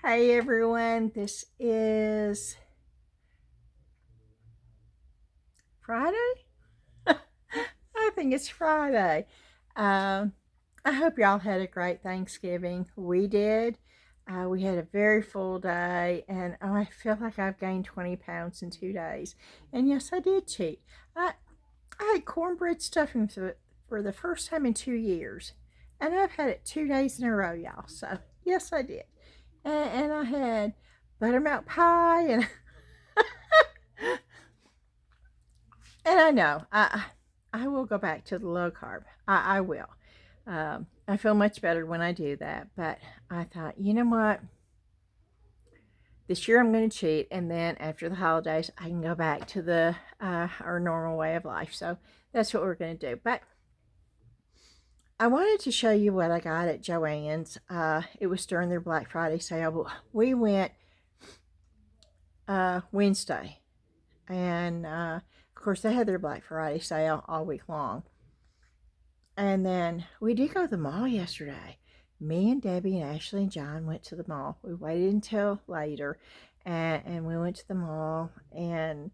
Hey everyone, this is Friday? I think it's Friday. Um, I hope y'all had a great Thanksgiving. We did. We had a very full day, and I feel like I've gained 20 pounds in 2 days. And yes, I did cheat. I, I had cornbread stuffing for the first time in 2 years, and I've had it 2 days in a row, y'all. So, yes, I did. And I had buttermilk pie and I know I will go back to the low carb. I will. I feel much better when I do that. But I thought, you know what? This year I'm going to cheat, and then after the holidays, I can go back to the our normal way of life. So that's what we're going to do. But I wanted to show you what I got at Joann's. It was during their Black Friday sale. We went Wednesday, and of course they had their Black Friday sale all week long. And then we did go to the mall yesterday. Me and Debbie and Ashley and John went to the mall. We waited until later, and we went to the mall, and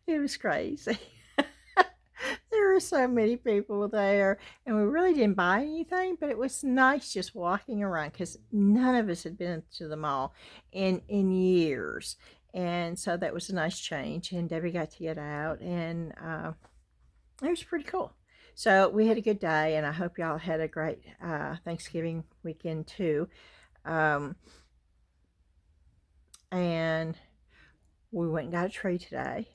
it was crazy. There were so many people there, and we really didn't buy anything, but it was nice just walking around because none of us had been to the mall in years. And so that was a nice change, and Debbie got to get out, and it was pretty cool. So we had a good day, and I hope y'all had a great Thanksgiving weekend too. And we went and got a tree today,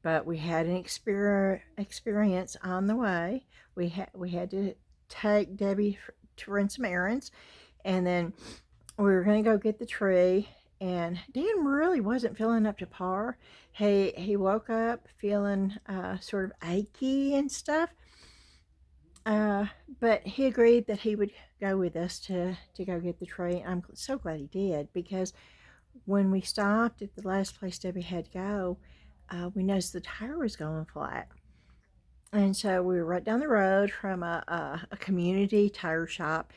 but we had an experience on the way. We had to take Debbie to run some errands, and then we were going to go get the tree. And Dan really wasn't feeling up to par. He woke up feeling sort of achy and stuff. But he agreed that he would go with us to go get the tree. I'm so glad he did, because when we stopped at the last place Debbie had to go, we noticed the tire was going flat. And so we were right down the road from a community tire shop,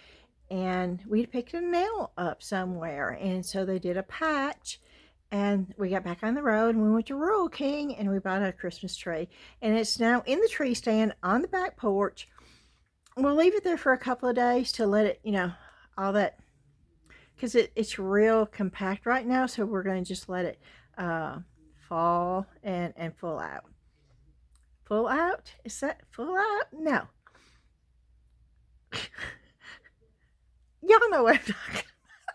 and we'd picked a nail up somewhere. And so they did a patch, and we got back on the road, and we went to Rural King, and we bought a Christmas tree. And it's now in the tree stand on the back porch. We'll leave it there for a couple of days to let it, all that, because it's real compact right now. So we're going to just let it fall and full out. Full out? Is that full out? No. Y'all know what I'm talking about.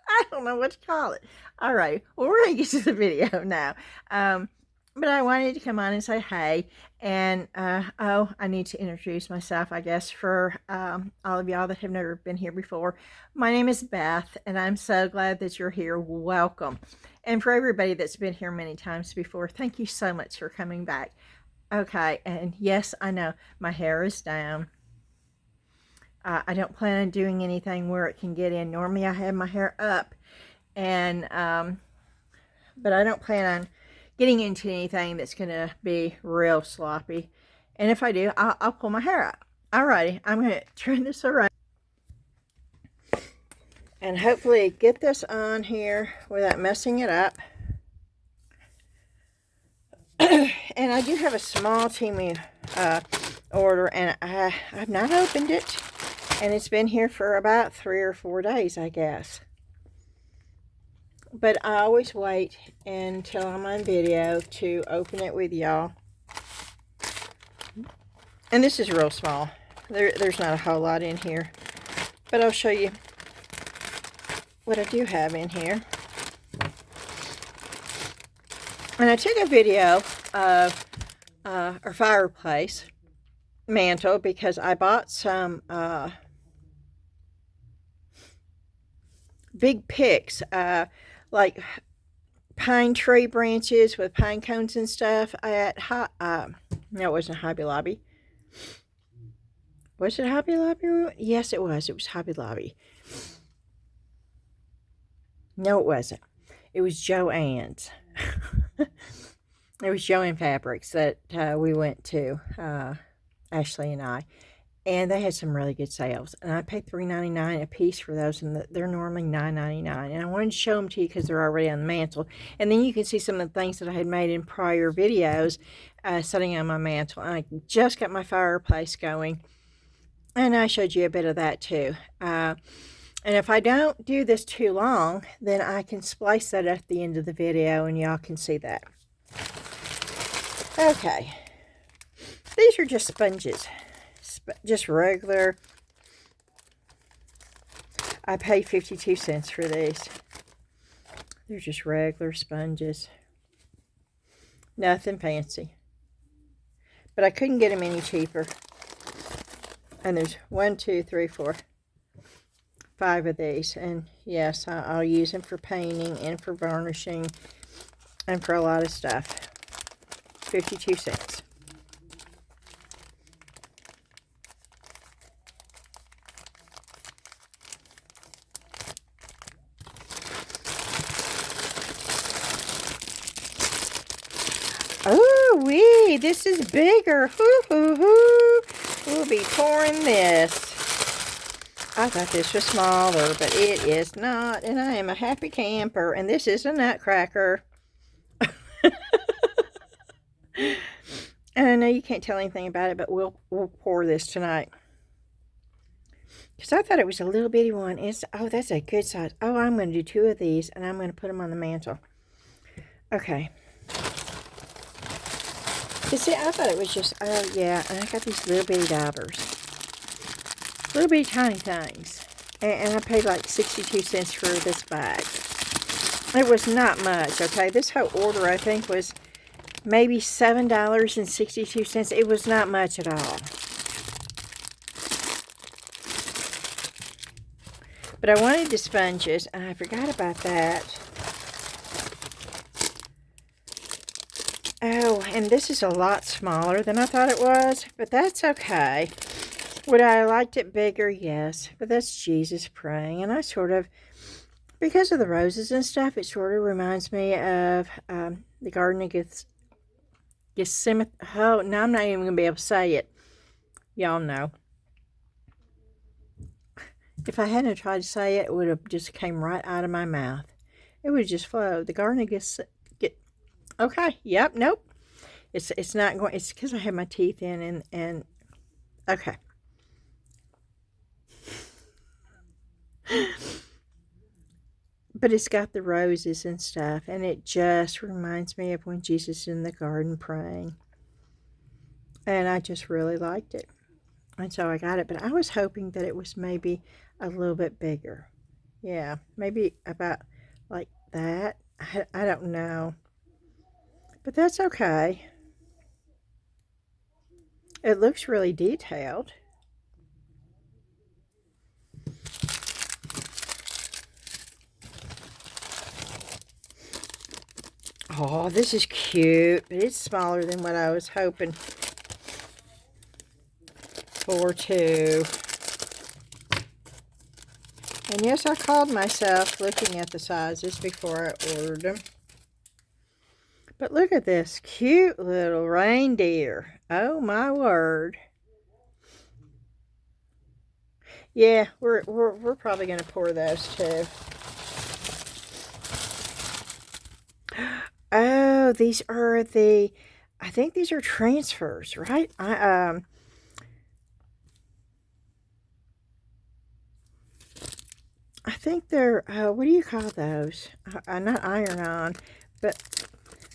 I don't know what to call it. All right. Well, we're going to get to the video now. But I wanted to come on and say hey. And, I need to introduce myself, I guess, for all of y'all that have never been here before. My name is Beth, and I'm so glad that you're here. Welcome. And for everybody that's been here many times before, thank you so much for coming back. Okay, and yes, I know, my hair is down. I don't plan on doing anything where it can get in. Normally I have my hair up, and but I don't plan on getting into anything that's going to be real sloppy. And if I do, I'll pull my hair out. Alrighty, I'm going to turn this around and hopefully get this on here without messing it up. And I do have a small TEMU order, and I've not opened it. And it's been here for about 3 or 4 days, I guess. But I always wait until I'm on video to open it with y'all. And this is real small. There's not a whole lot in here. But I'll show you what I do have in here. And I took a video of our fireplace mantle because I bought some big picks, like pine tree branches with pine cones and stuff at no, it wasn't Hobby Lobby. Was it Hobby Lobby? Yes, it was. It was Hobby Lobby. No, it wasn't. It was Joann's. It was Joann Fabrics that we went to, Ashley and I. And they had some really good sales. And I paid $3.99 a piece for those, and they're normally $9.99. And I wanted to show them to you because they're already on the mantle. And then you can see some of the things that I had made in prior videos sitting on my mantle. And I just got my fireplace going. And I showed you a bit of that too. And if I don't do this too long, then I can splice that at the end of the video and y'all can see that. Okay. These are just sponges. Just regular. I paid 52 cents for these. They're just regular sponges. Nothing fancy. But I couldn't get them any cheaper. And there's 1, 2, 3, 4, 5 of these. And yes, I'll use them for painting and for varnishing and for a lot of stuff. 52 cents. Oh, wee, this is bigger. Hoo, hoo, hoo. We'll be pouring this. I thought this was smaller, but it is not. And I am a happy camper. And this is a Nutcracker. And I know you can't tell anything about it, but we'll pour this tonight. Because I thought it was a little bitty one. Oh, that's a good size. Oh, I'm going to do 2 of these, and I'm going to put them on the mantle. Okay. You see, I thought it was just, oh yeah, and I got these little bitty daubers. Little bitty tiny things. And I paid like 62 cents for this bag. It was not much, okay? This whole order, I think, was maybe $7.62. It was not much at all. But I wanted the sponges, and I forgot about that. Oh, and this is a lot smaller than I thought it was, but that's okay. Would I have liked it bigger? Yes, but that's Jesus praying. And I sort of, because of the roses and stuff, it sort of reminds me of the Garden of Gethsemane. Oh, now I'm not even going to be able to say it. Y'all know. If I hadn't tried to say it, it would have just came right out of my mouth. It would just flow. The Garden of Gethsemane. Okay, yep, nope. It's not going, it's because I have my teeth in and okay. But it's got the roses and stuff, and it just reminds me of when Jesus is in the garden praying. And I just really liked it. And so I got it, but I was hoping that it was maybe a little bit bigger. Yeah, maybe about like that. I don't know. But that's okay. It looks really detailed. Oh, this is cute, but it's smaller than what I was hoping for too. And yes, I called myself looking at the sizes before I ordered them. But look at this cute little reindeer. Oh my word. Yeah, we're probably going to pour those too. Oh, these are I think these are transfers, right? I think they're, what do you call those? Not iron-on, but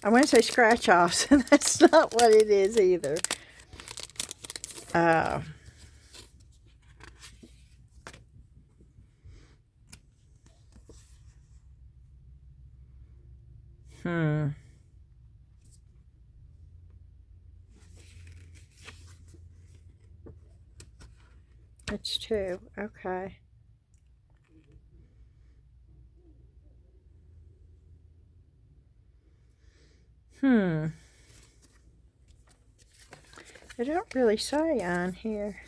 I want to say scratch-offs, and that's not what it is either. It's 2. Okay. They don't really say on here.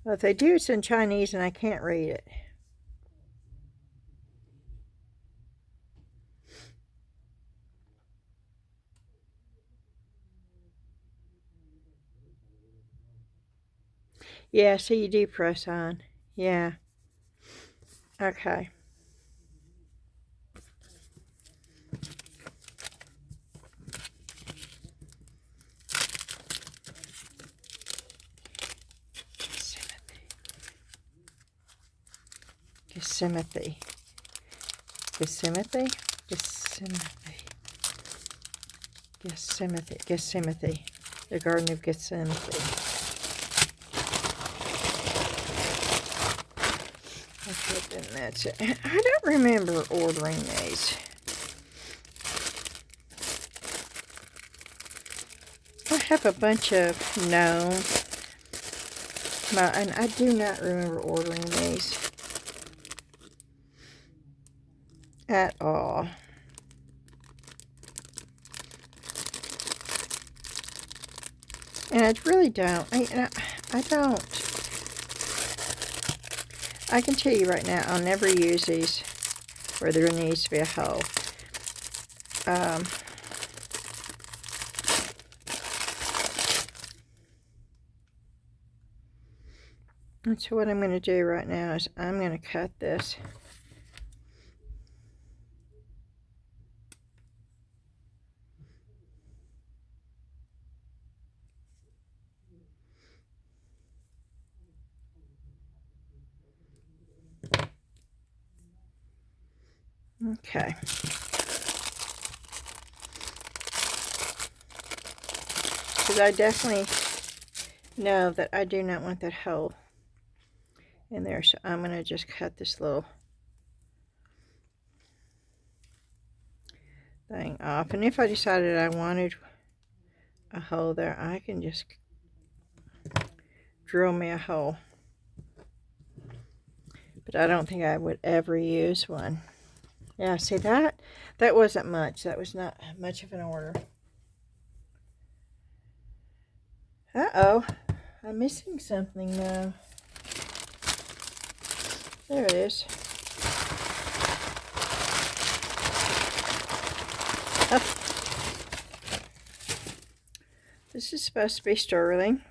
Well, if they do, it's in Chinese and I can't read it. Yeah, so you do press on. Yeah. Okay. Gethsemane. Gethsemane. Gethsemane. Gethsemane. Gethsemane. The Garden of Gethsemane. Okay, then that's it. I don't remember ordering these. I have a bunch of gnomes. And I do not remember ordering these at all. And I really don't. I don't. I can tell you right now, I'll never use these where there needs to be a hole. And so what I'm going to do right now is I'm going to cut this. Okay. Because I definitely know that I do not want that hole in there. So I'm going to just cut this little thing off. And if I decided I wanted a hole there, I can just drill me a hole. But I don't think I would ever use one. Yeah, see that wasn't much. That was not much of an order. Uh-oh. I'm missing something though. There it is. Oh. This is supposed to be sterling.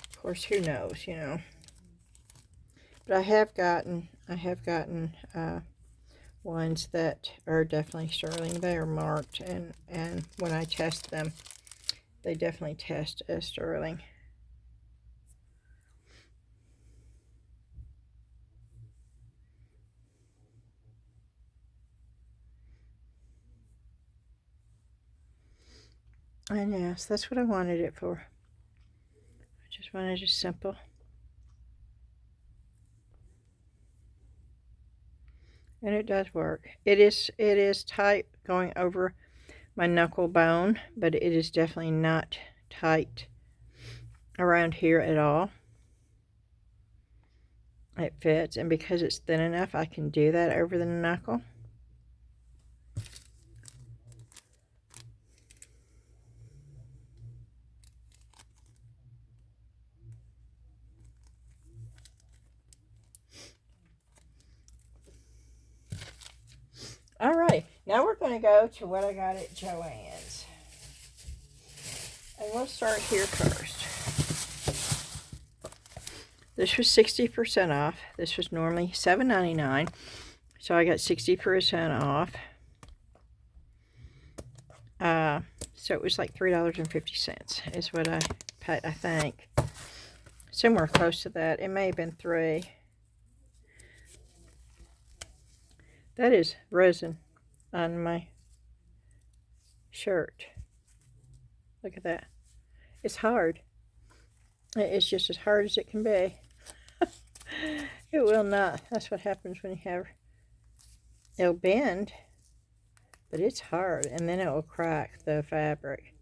Of course, who knows, you know. But I have gotten ones that are definitely sterling. They are marked, and when I test them, they definitely test as sterling. And yes, that's what I wanted it for. I just wanted it simple. And it does work. It is tight going over my knuckle bone, but it is definitely not tight around here at all. It fits, and because it's thin enough, I can do that over the knuckle. Alright, now we're going to go to what I got at Joann's. And we'll start here first. This was 60% off. This was normally $7.99. So I got 60% off. So it was like $3.50 is what I paid, I think. Somewhere close to that. It may have been $3. That is resin on my shirt. Look at that. It's hard. It's just as hard as it can be. It will not. That's what happens when you have... It'll bend, but it's hard, and then it will crack the fabric.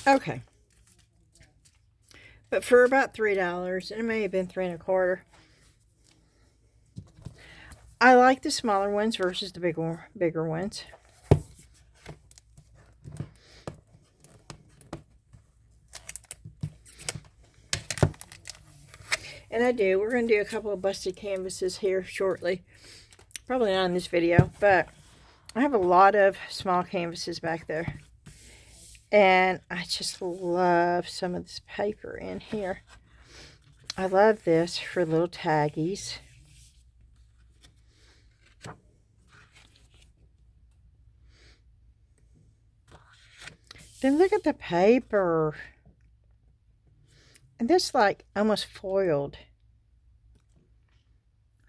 Okay. But for about $3, and it may have been $3.25. I like the smaller ones versus the bigger ones. And I do. We're going to do a couple of busted canvases here shortly. Probably not in this video, but I have a lot of small canvases back there. And I just love some of this paper in here. I love this for little taggies. Then look at the paper. And this like almost foiled.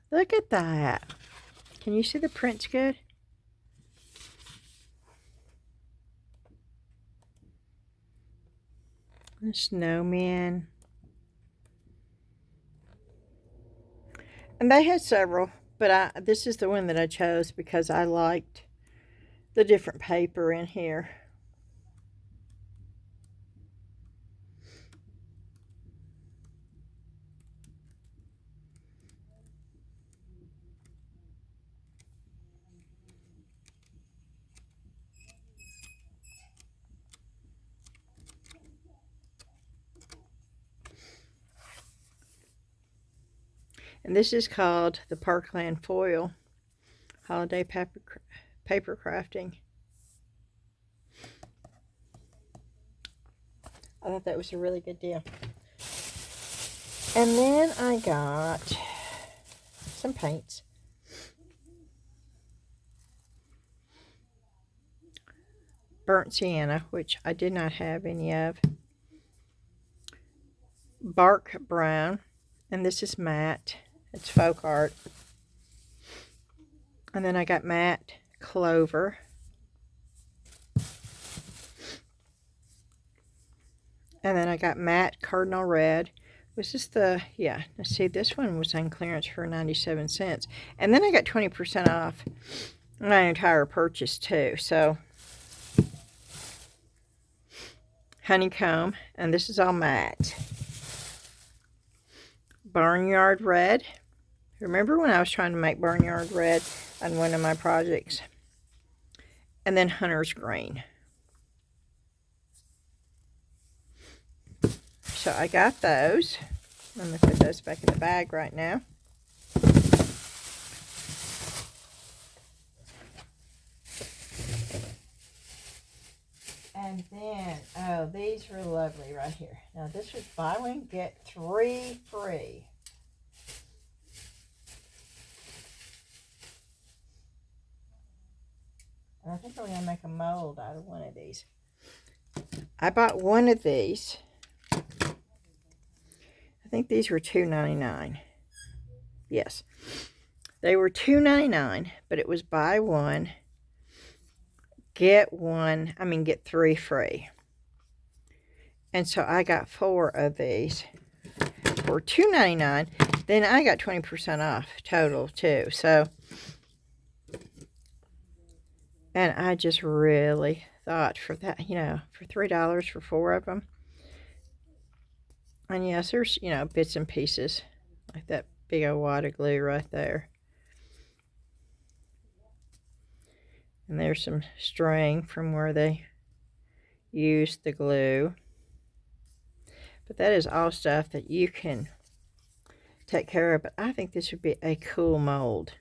Look at that. Can you see the print's good? The snowman. And they had several, but this is the one that I chose because I liked the different paper in here. And this is called the Parkland Foil Holiday Paper Crafting. I thought that was a really good deal. And then I got some paints. Burnt sienna, which I did not have any of. Bark brown, and this is matte. It's folk art. And then I got matte clover. And then I got matte cardinal red. Was this the, yeah, let's see, this one was on clearance for 97 cents. And then I got 20% off my entire purchase too. So, honeycomb, and this is all matte. Barnyard red. Remember when I was trying to make barnyard red on one of my projects? And then hunter's green. So I got those. I'm going to put those back in the bag right now. And then, oh, these were lovely right here. Now this was buy one, get 3 free. And I think I'm going to make a mold out of one of these. I bought one of these. I think these were $2.99. Yes. They were $2.99, but it was buy one, get 3 free. And so I got 4 of these for $2.99. Then I got 20% off total too. So, and I just really thought for that, you know, for $3 for 4 of them. And yes, there's, you know, bits and pieces like that big old wad of glue right there. And there's some string from where they used the glue. But that is all stuff that you can take care of. But I think this would be a cool mold.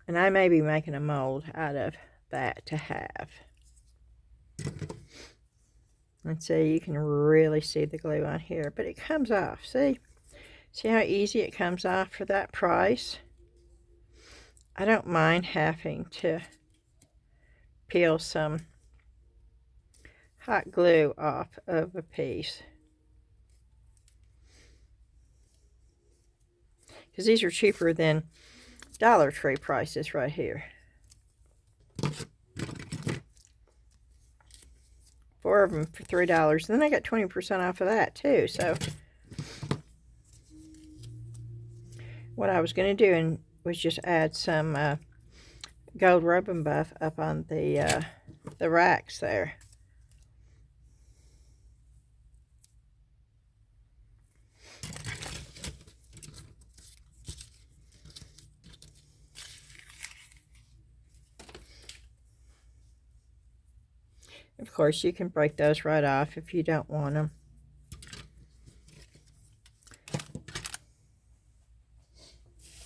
And I may be making a mold out of that to have. And so you can really see the glue on here. But it comes off. See? See how easy it comes off for that price? I don't mind having to peel some hot glue off of a piece. Because these are cheaper than Dollar Tree prices right here. 4 of them for $3. And then I got 20% off of that too. So what I was going to do was just add some gold rub and buff up on the racks there. Of course, you can break those right off if you don't want them.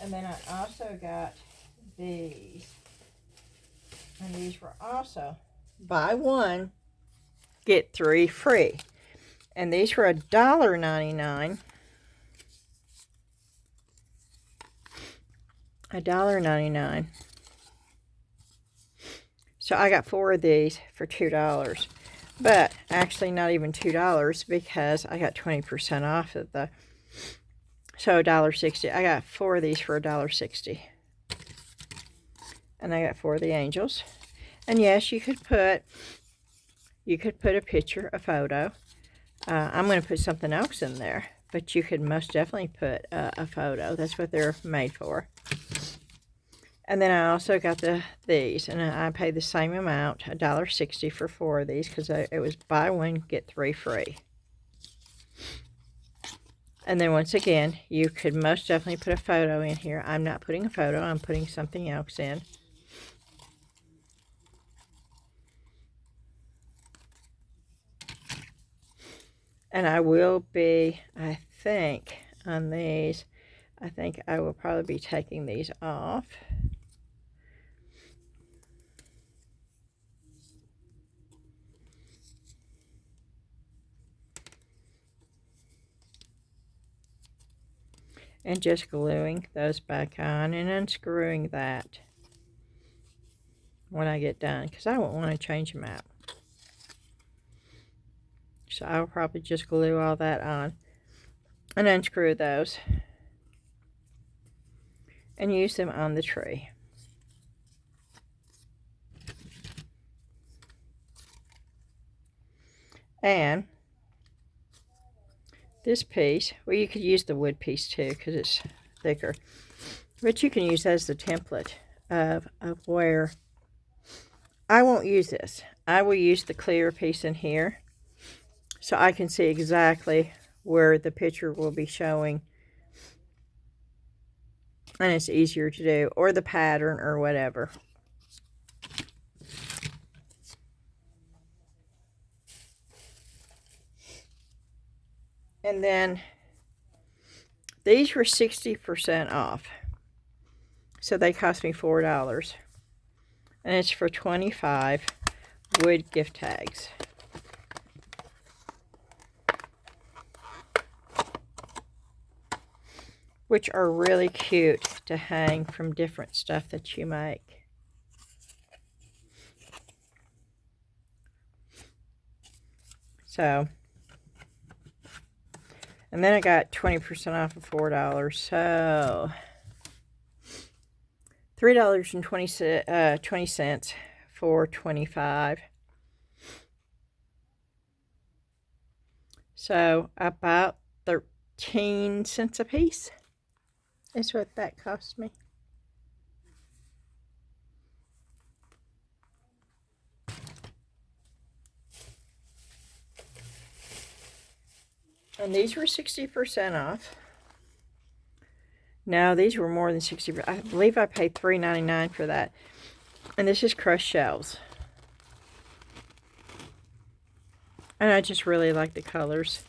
And then I also got these. And these were also buy one, get three free. And these were $1.99. $1.99. So I got 4 of these for $2. But actually not even $2 because I got 20% off of the, so $1.60. I got 4 of these for $1.60. And I got 4 of the angels. And yes, you could put a picture, a photo. I'm going to put something else in there, but you could most definitely put a photo. That's what they're made for. And then I also got these, and I paid the same amount, $1.60 for 4 of these, because it was buy one, get 3 free. And then once again, you could most definitely put a photo in here. I'm not putting a photo, I'm putting something else in. And I will be, I think, on these, I think I will probably be taking these off. And just gluing those back on and unscrewing that when I get done, because I won't want to change them out. So I'll probably just glue all that on and unscrew those and use them on the tree. And this piece, well, you could use the wood piece too because it's thicker, but you can use that as the template of where I won't use this. I will use the clear piece in here so I can see exactly where the picture will be showing, and it's easier to do, or the pattern or whatever. And then these were 60% off. So they cost me $4. And it's for 25 wood gift tags. Which are really cute to hang from different stuff that you make. So, and then I got 20% off of $4. So, $3.20 for 25. So, about 13 cents a piece is what that cost me. And these were 60% off. No, these were more than 60%. I believe I paid $3.99 for that. And this is crushed shells. And I just really like the colors.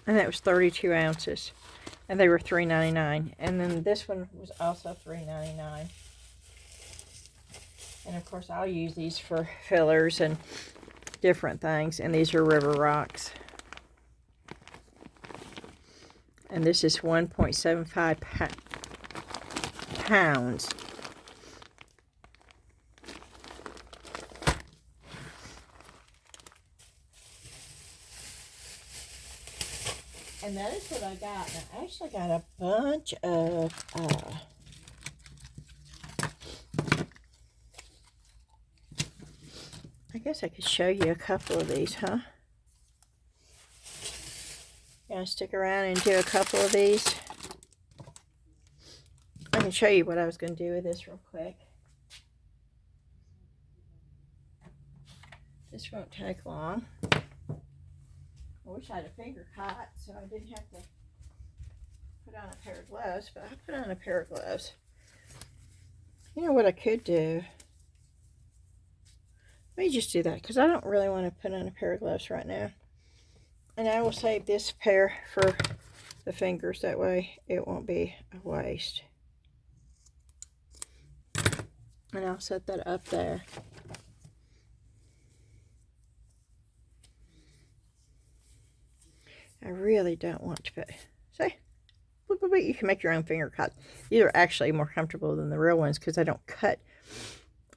And that was 32 ounces. And they were $3.99. And then this one was also $3.99. And of course I'll use these for fillers and different things. And these are river rocks. And this is 1.75 pounds. And that is what I got. And I actually got a bunch of I guess I could show you a couple of these, huh? Gonna stick around and do a couple of these. I can show you what I was going to do with this real quick. This won't take long. I wish I had a finger caught so I didn't have to put on a pair of gloves, but I put on a pair of gloves. You know what I could do? Let me just do that because I don't really want to put on a pair of gloves right now. And I will save this pair for the fingers. That way it won't be a waste. And I'll set that up there. I really don't want to put, see, you can make your own finger cuts. These are actually more comfortable than the real ones because I don't cut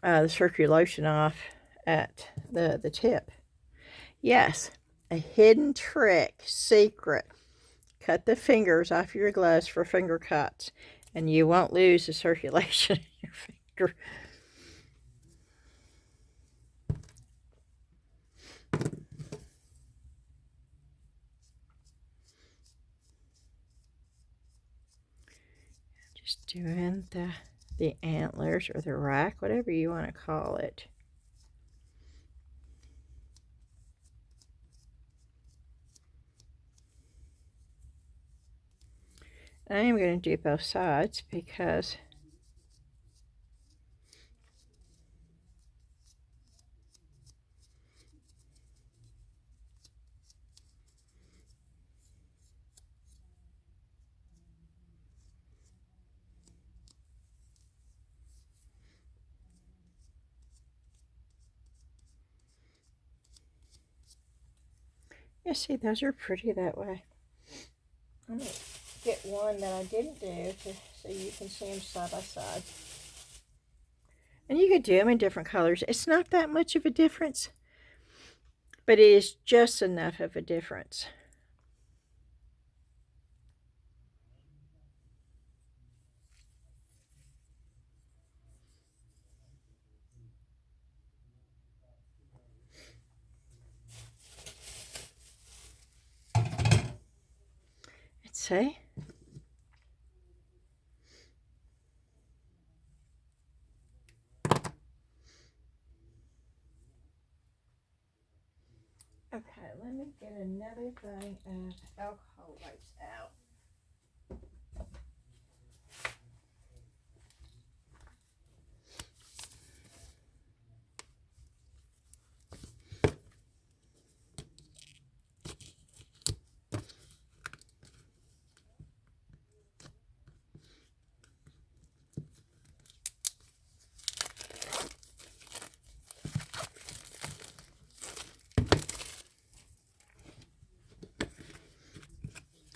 the circulation off at the tip. Yes, a hidden trick, secret. Cut the fingers off your gloves for finger cuts, and you won't lose the circulation in your finger. Just doing the antlers or the rack, whatever you want to call it. I am going to do both sides because you see, those are pretty that way. I'm going to get one that I didn't do so you can see them side by side. And you could do them in different colors. It's not that much of a difference, but it is just enough of a difference. Let's see. Okay, let me get another thing of alcohol wipes out.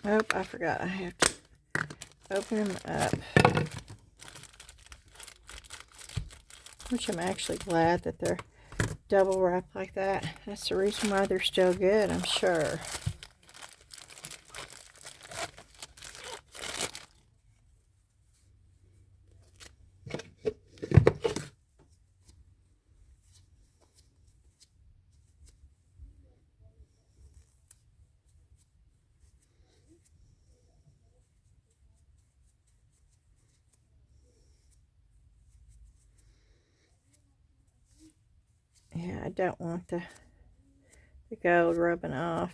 Oh, I forgot. I have to open them up. Which I'm actually glad that they're double wrapped like that. That's the reason why they're still good, I'm sure. Yeah, I don't want the gold rubbing off.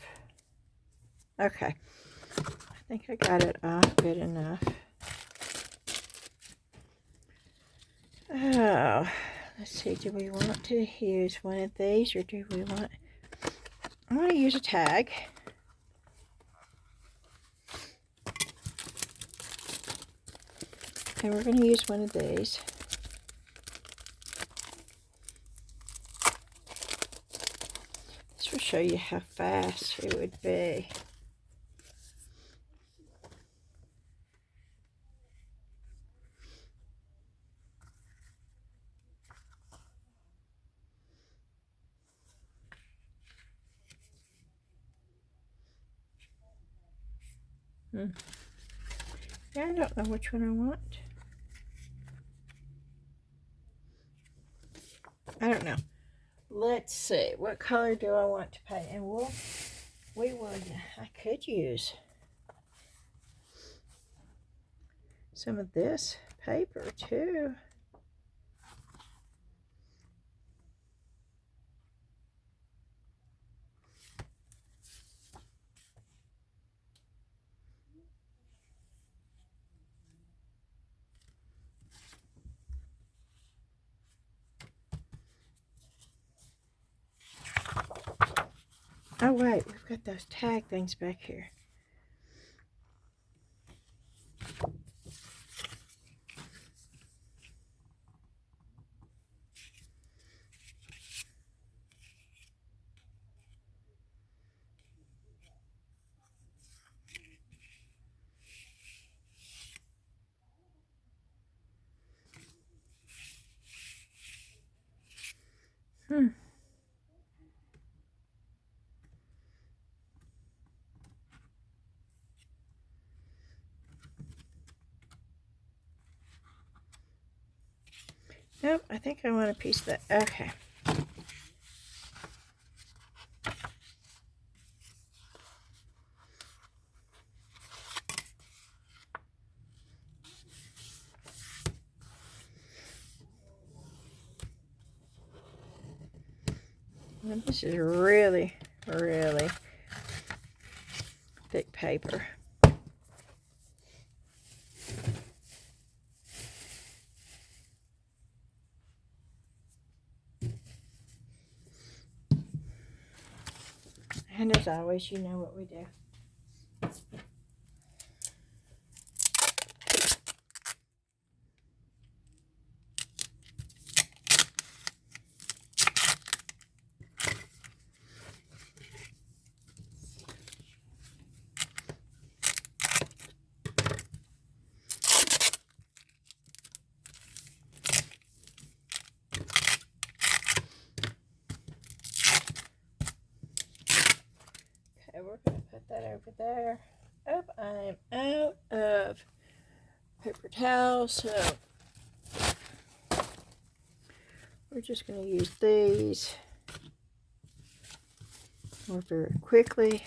Okay, I think I got it off good enough. Oh, let's see, do we want to use one of these or do we want, I want to use a tag. And we're going to use one of these. This will show you how fast it would be. Yeah, I don't know which one I want. I don't know. Let's see. What color do I want to paint? And we would, I could use some of this paper too. Oh wait, we've got those tag things back here. Nope, I think I want a piece of that. Okay. And this is really, really thick paper. And as always, you know what we do. Okay, we're going to put that over there. Oh, I am out of paper towels, so we're just going to use these more very quickly.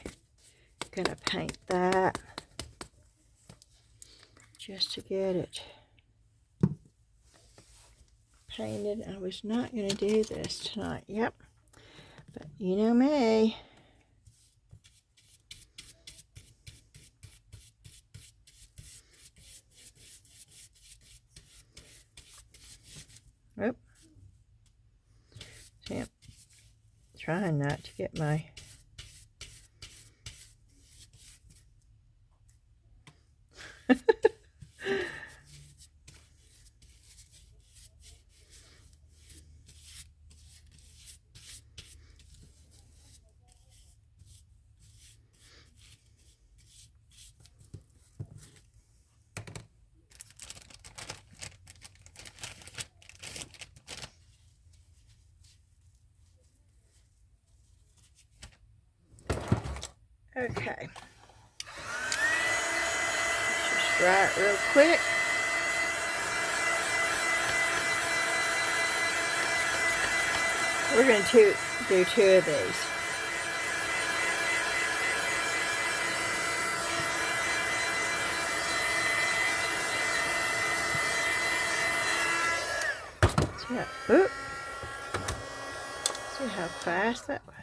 Going to paint that just to get it painted. I was not going to do this tonight. Yep, but you know me. Oh, see, I'm trying not to get my okay. Just dry it real quick. We're going to do two of these. See how fast that was?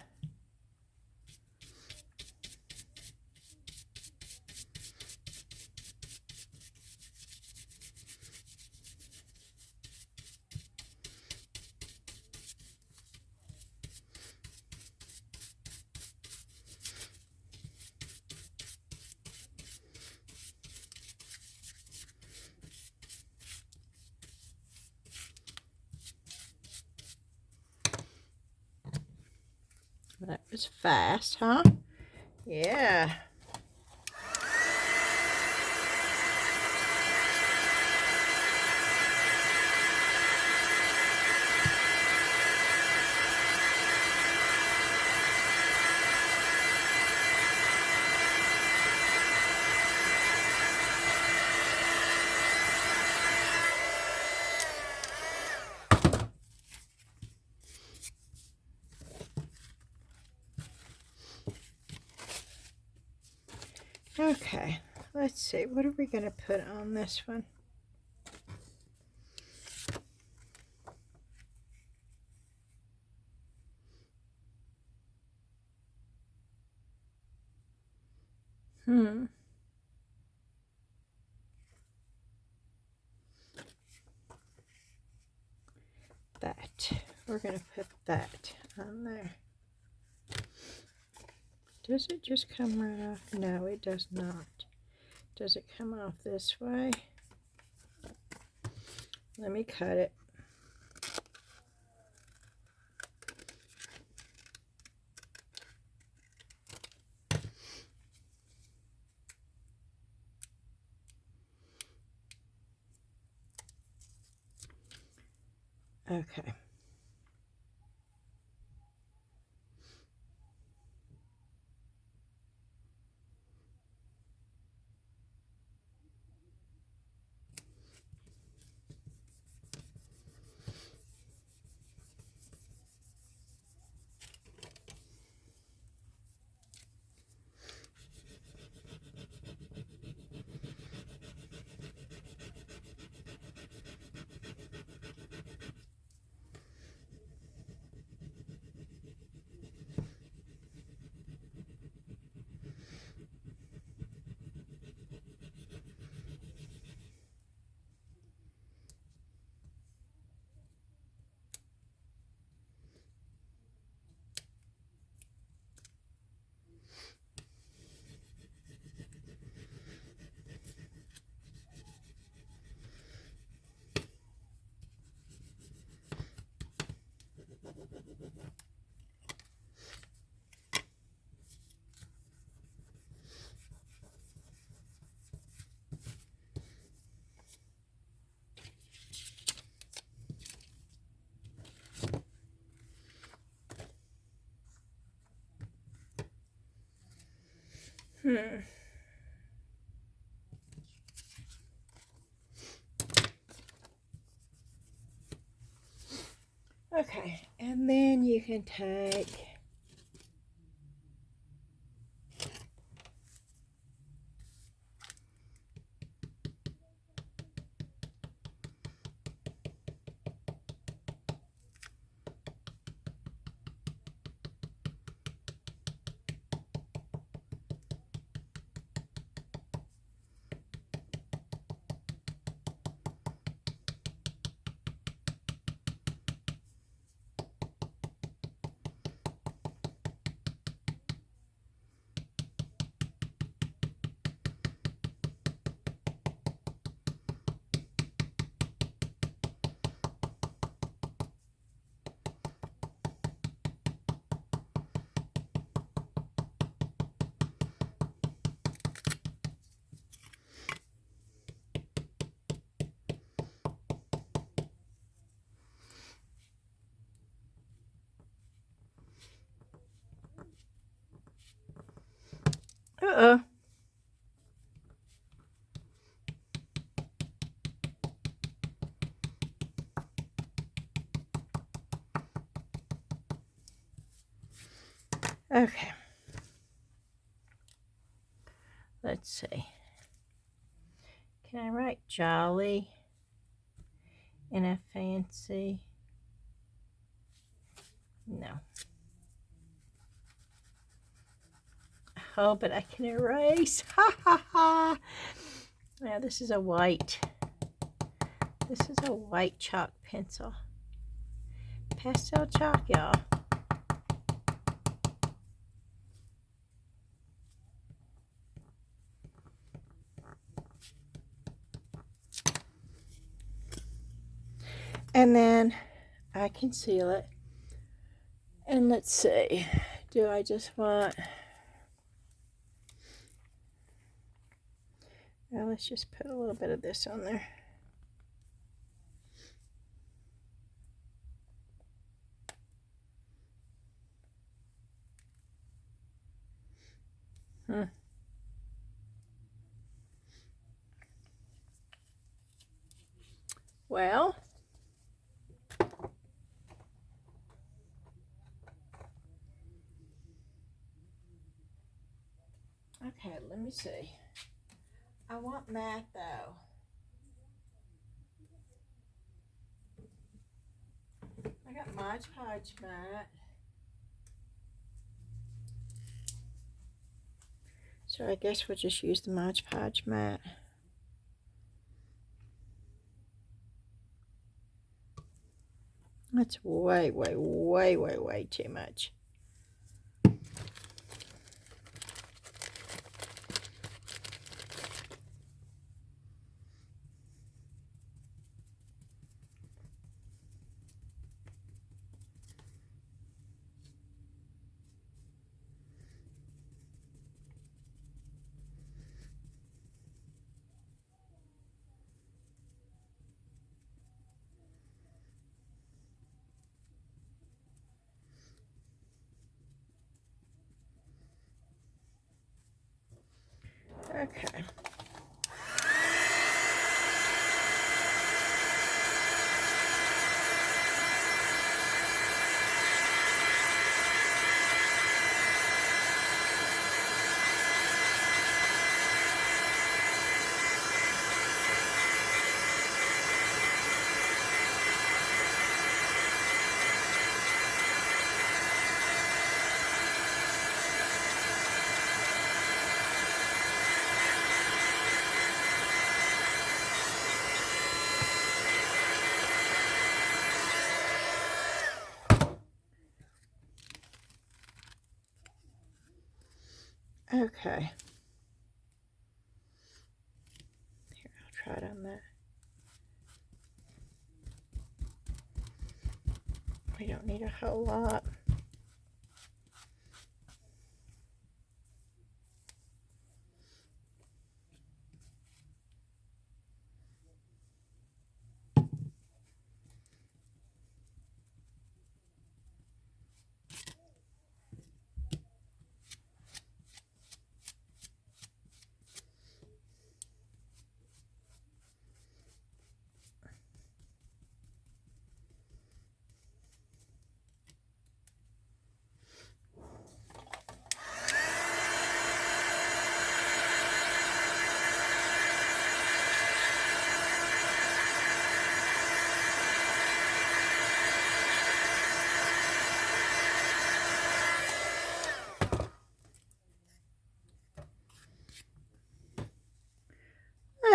That was fast, huh? Yeah. Okay, let's see. What are we going to put on this one? That. We're going to put that on there. Does it just come right off? No, it does not. Does it come off this way? Let me cut it. Okay. Okay, and then you can take okay. Let's see. Can I write jolly in a fancy? No. Oh, but I can erase. Ha ha ha. Now this is a white. This is a white chalk pencil. Pastel chalk, y'all. And then I can seal it. And let's see. Do I just want... Well, let's just put a little bit of this on there. Well, okay, let me see. I want matte though. I got Mod Podge matte. So I guess we'll just use the Mod Podge matte. That's way, way, way, way, way too much. Okay. Okay. Here, I'll try it on that. We don't need a whole lot.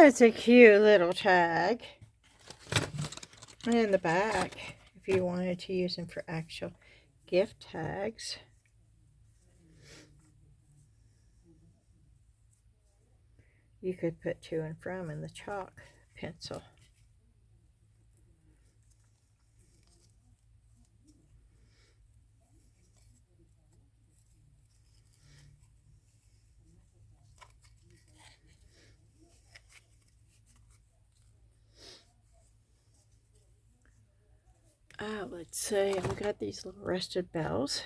That's a cute little tag. And in the back, if you wanted to use them for actual gift tags. You could put to and from in the chalk pencil. Let's see, we got these little rusted bells.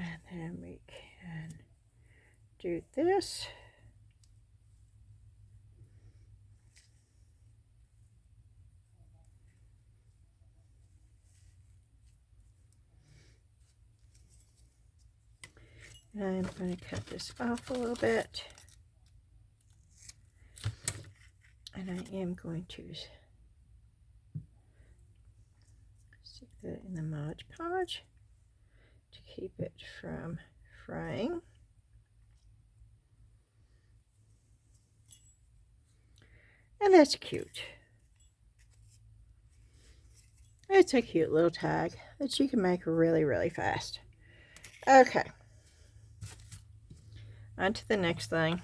And then we can do this. And I'm going to cut this off a little bit. And I am going to stick that in the Mod Podge to keep it from frying. And that's cute. It's a cute little tag that you can make really, really fast. Okay. On to the next thing.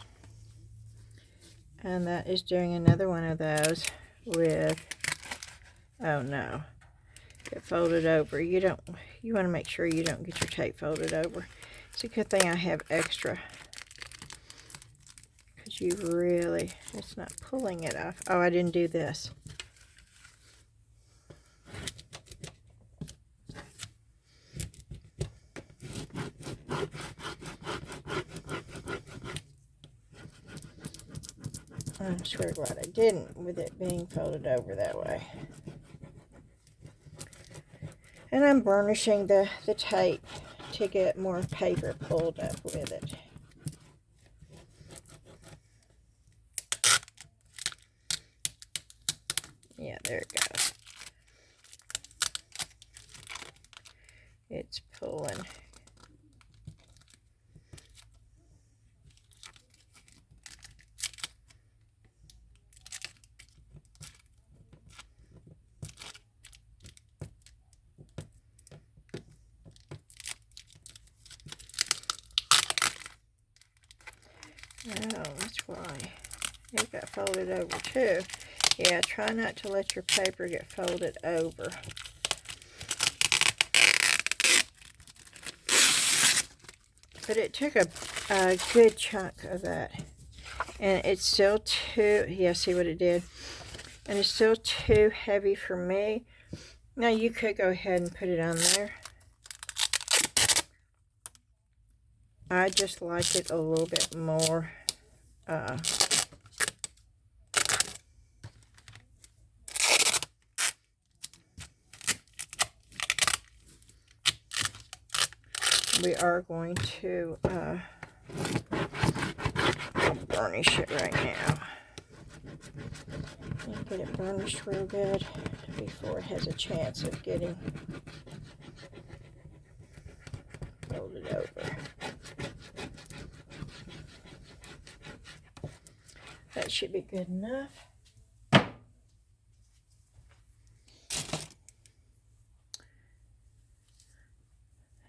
And that is doing another one of those with, oh no, get folded over. You want to make sure you don't get your tape folded over. It's a good thing I have extra, because you really, it's not pulling it off. Oh, I didn't do this. I swear to God, I didn't, with it being folded over that way. And I'm burnishing the tape to get more paper pulled up with it. Yeah, there it goes. It's pulling. Oh, that's why it got folded over too. Yeah, try not to let your paper get folded over. But it took a good chunk of that. And it's still too, yeah, see what it did? And it's still too heavy for me. Now you could go ahead and put it on there. I just like it a little bit more we are going to burnish it right now. And get it burnished real good before it has a chance of getting folded over. That should be good enough.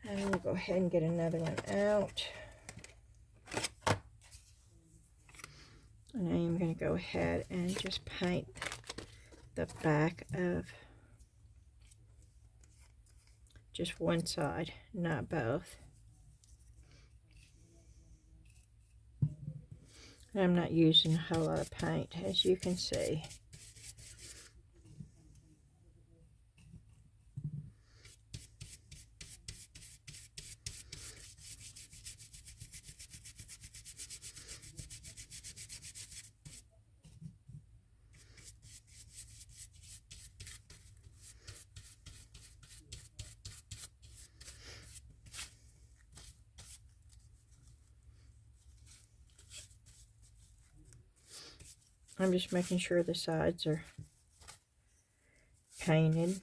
And we'll go ahead and get another one out. And I am going to go ahead and just paint the back of just one side, not both. And I'm not using a whole lot of paint, as you can see. I'm just making sure the sides are painted.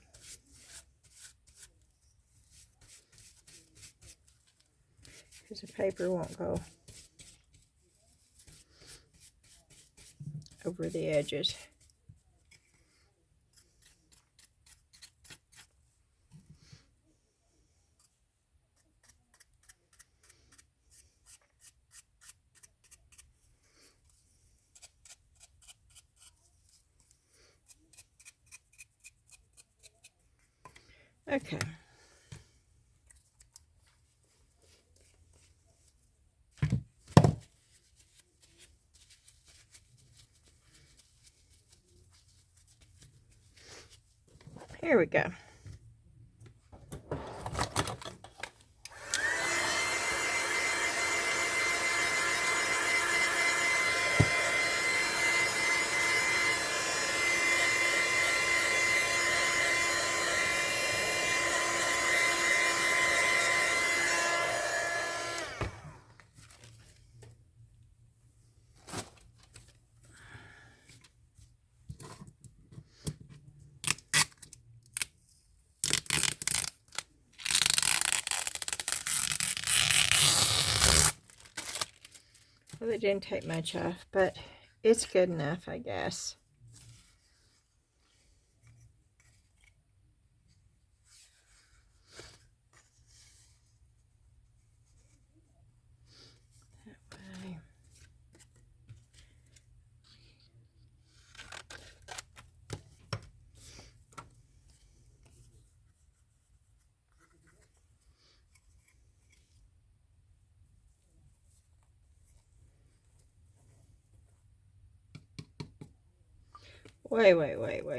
Because the paper won't go over the edges. Okay. Here we go. Well, it didn't take much off, but it's good enough, I guess. That way.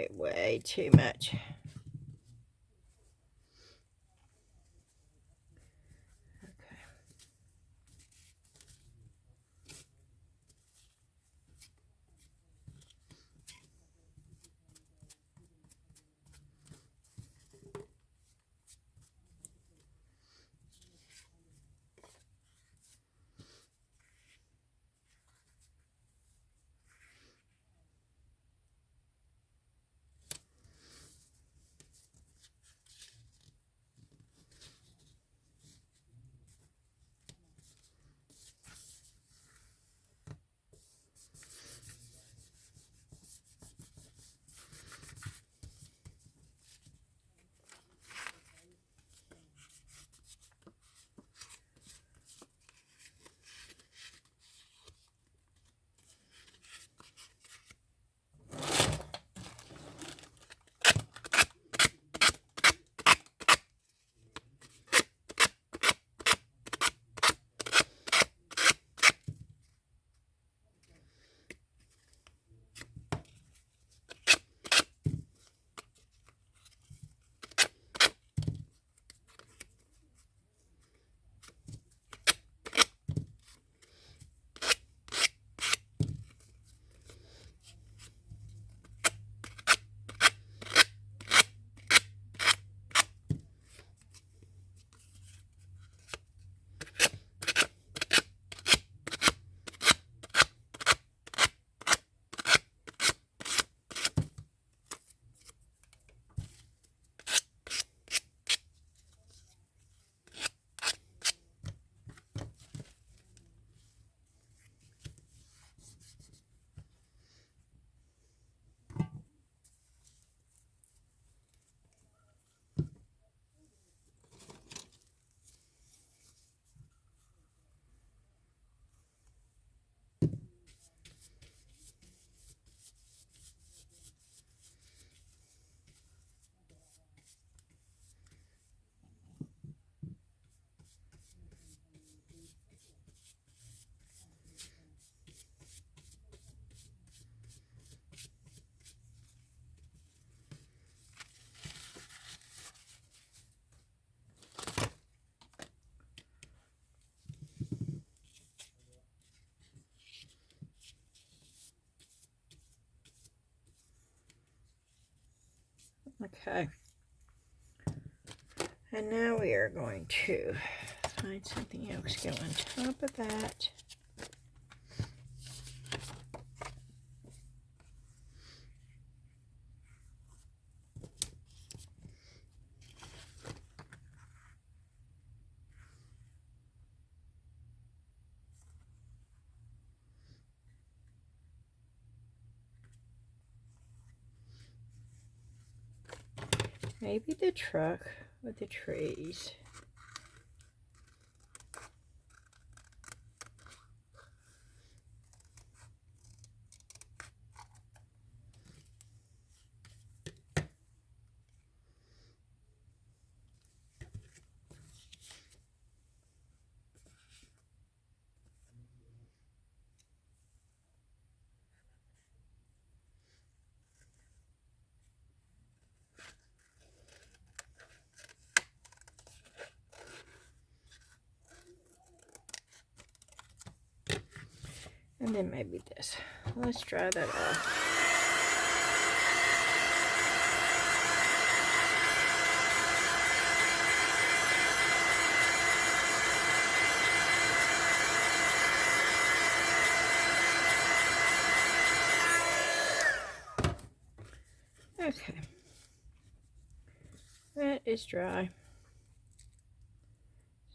Way too much. Okay. And now we are going to find something else to go on top of that. maybe the truck with the trees. And then maybe this. Let's dry that off. Okay. That is dry.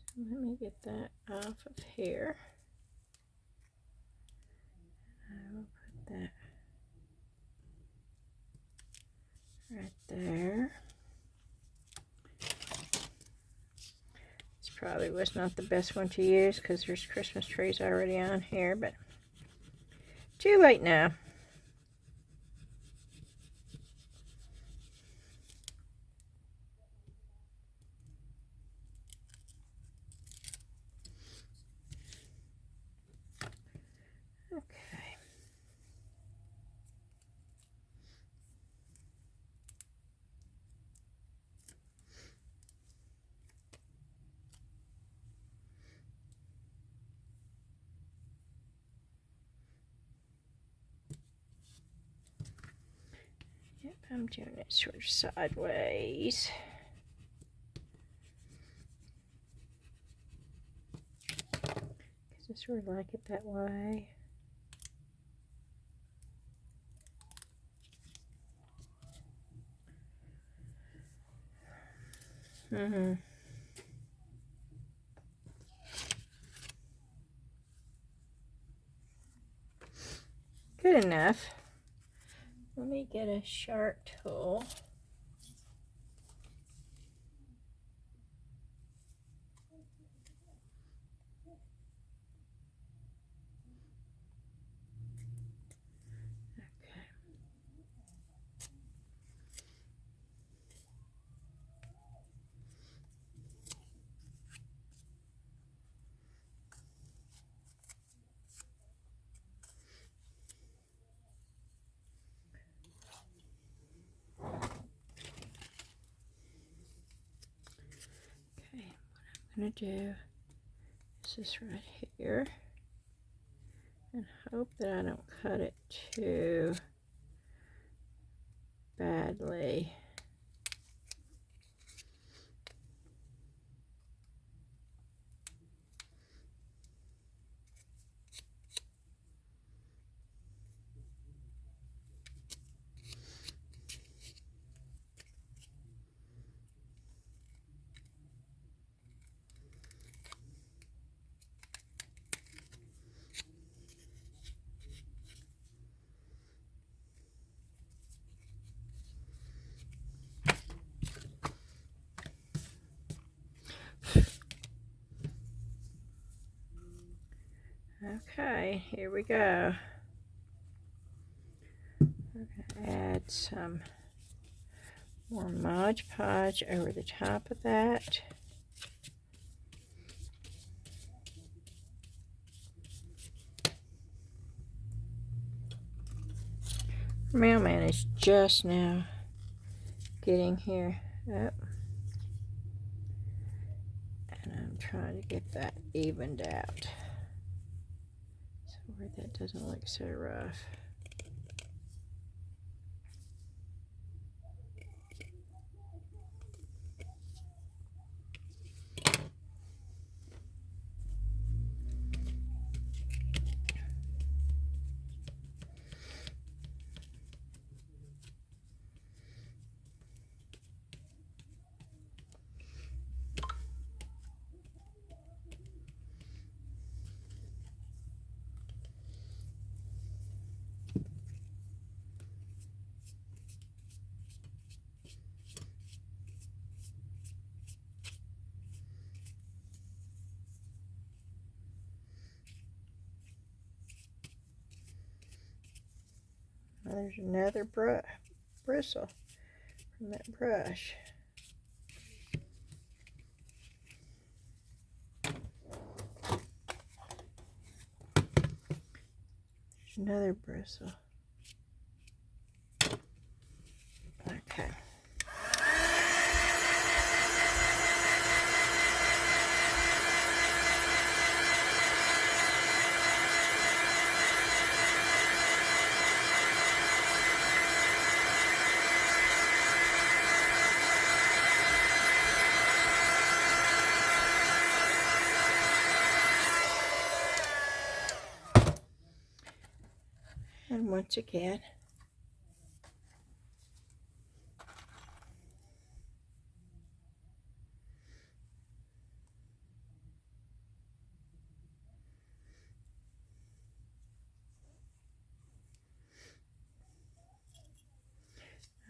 So let me get that off of here. I will put that right there. This probably was not the best one to use because there's Christmas trees already on here, but too late now. Okay. Yep, I'm doing it sort of sideways. Because I sort of like it that way. Good enough. Let me get a sharp tool. I'm going to do is this right here and hope that I don't cut it too badly. Okay, here we go. We're going to add some more Mod Podge over the top of that. Mailman is just now getting here up. And I'm trying to get that evened out so where that doesn't look so rough. There's another bristle from that brush. There's another bristle. Okay. And once again,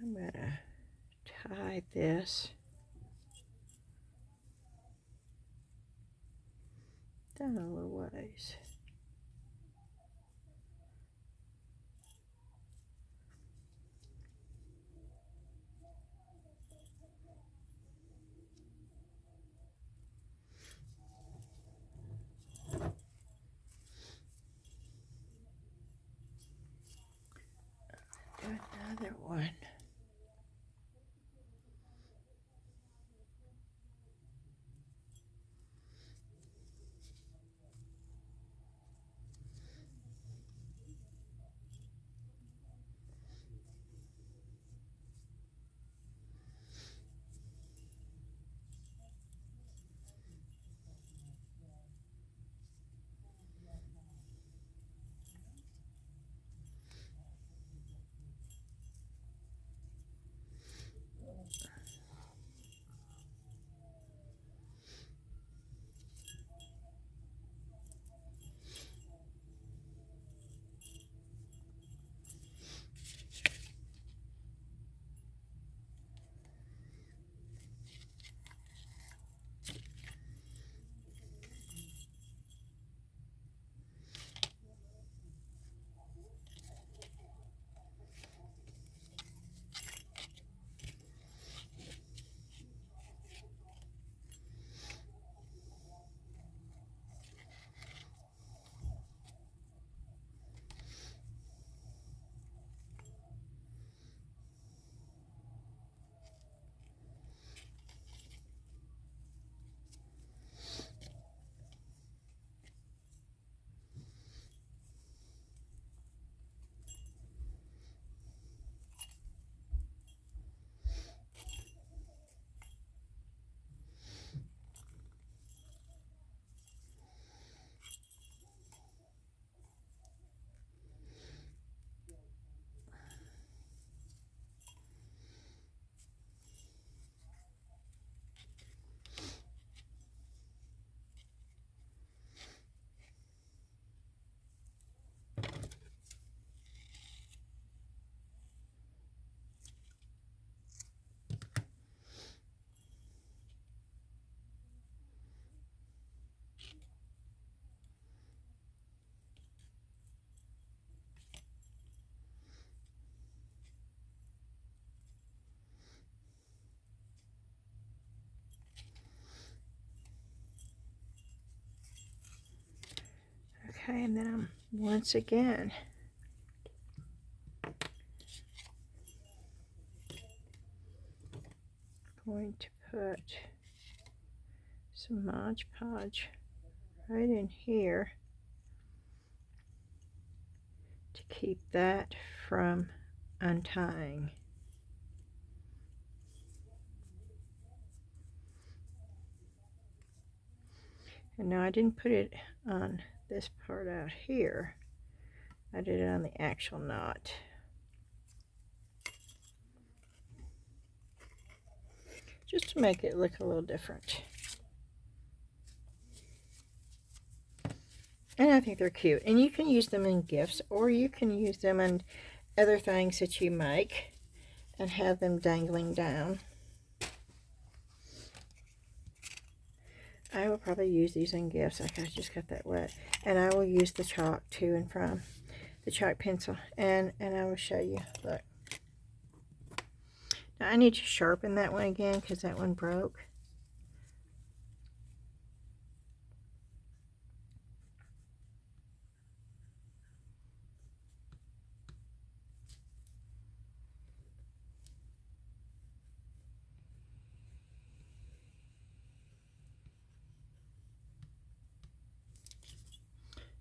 I'm going to tie this down a little ways. Do another one. Okay, and then I'm once again going to put some Mod Podge right in here to keep that from untying. And now I didn't put it on this part out here. I did it on the actual knot. Just to make it look a little different. And I think they're cute. And you can use them in gifts, or you can use them in other things that you make and have them dangling down. I will probably use these in gifts. I just got that wet. And I will use the chalk to and from. chalk pencil, and I will show you. Look. Now I need to sharpen that one again because that one broke.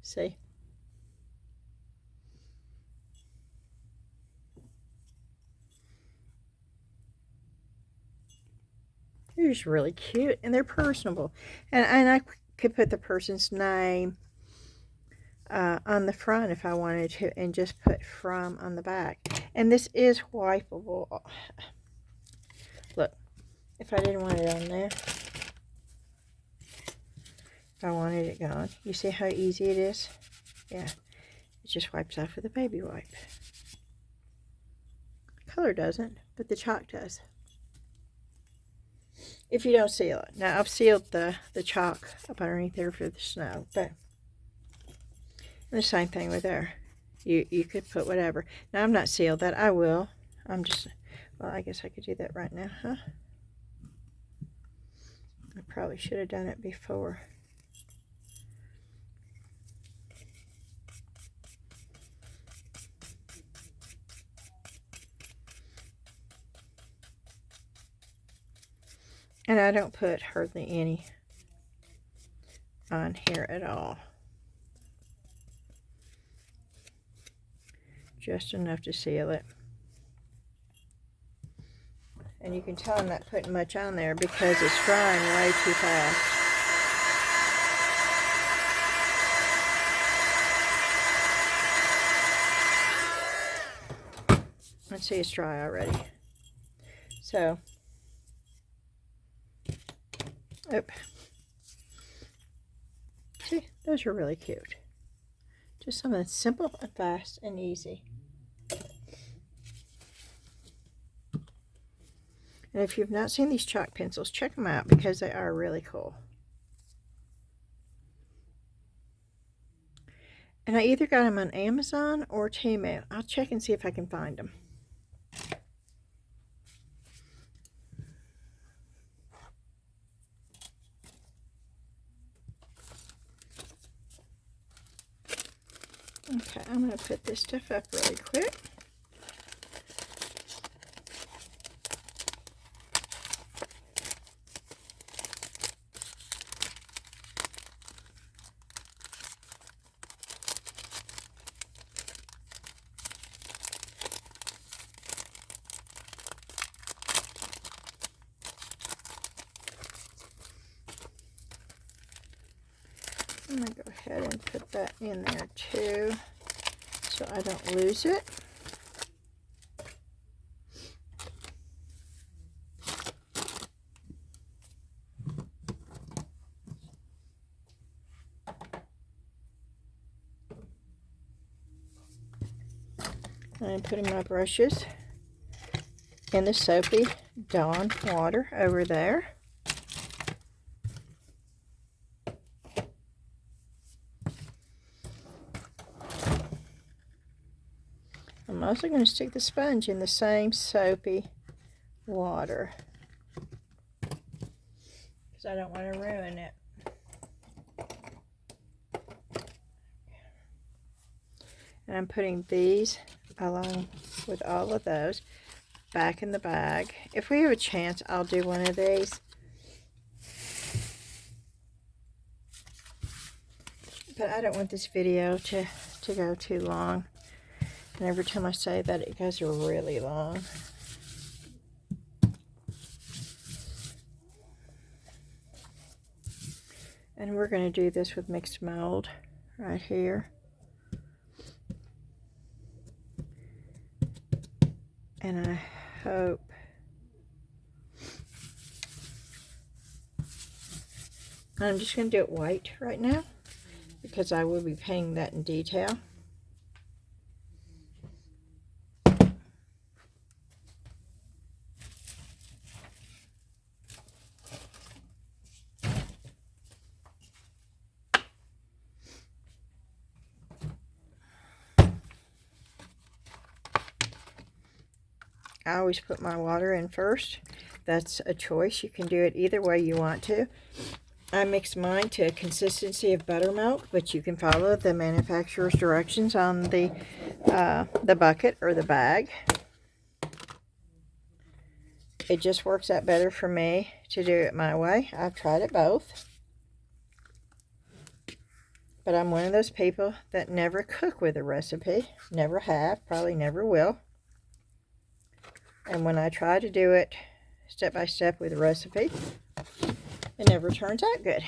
See? They're just really cute, and they're personable. And I could put the person's name on the front if I wanted to, and just put "from" on the back. And this is wipeable. Look, if I didn't want it on there, if I wanted it gone, you see how easy it is? Yeah, it just wipes off with a baby wipe. Color doesn't, but the chalk does. If you don't seal it. Now I've sealed the chalk up underneath there for the snow, but the same thing with there. You could put whatever. Now I'm not sealed that. I will. I'm just, well, I guess I could do that right now, huh? I probably should have done it before. And I don't put hardly any on here at all. Just enough to seal it. And you can tell I'm not putting much on there because it's drying way too fast. Let's see, it's dry already. So, oop. See, those are really cute. Just something simple and fast and easy. And if you've not seen these chalk pencils, check them out because they are really cool. And I either got them on Amazon or Temu. I'll check and see if I can find them. Okay, I'm going to put this stuff up really quick. I'm going to go ahead and put that in there too, so I don't lose it. I'm putting my brushes in the soapy Dawn water over there. I'm also going to stick the sponge in the same soapy water because I don't want to ruin it. And I'm putting these along with all of those back in the bag. If we have a chance, I'll do one of these. But I don't want this video to go too long. And every time I say that, it goes really long. And we're going to do this with Mix2Mold right here. And I hope I'm just going to do it white right now because I will be painting that in detail. I always put my water in first. That's a choice. You can do it either way you want to. I mix mine to a consistency of buttermilk, but you can follow the manufacturer's directions on the bucket or the bag. It just works out better for me to do it my way. I've tried it both. But I'm one of those people that never cook with a recipe. Never have, probably never will. And when I try to do it step by step with a recipe, it never turns out good.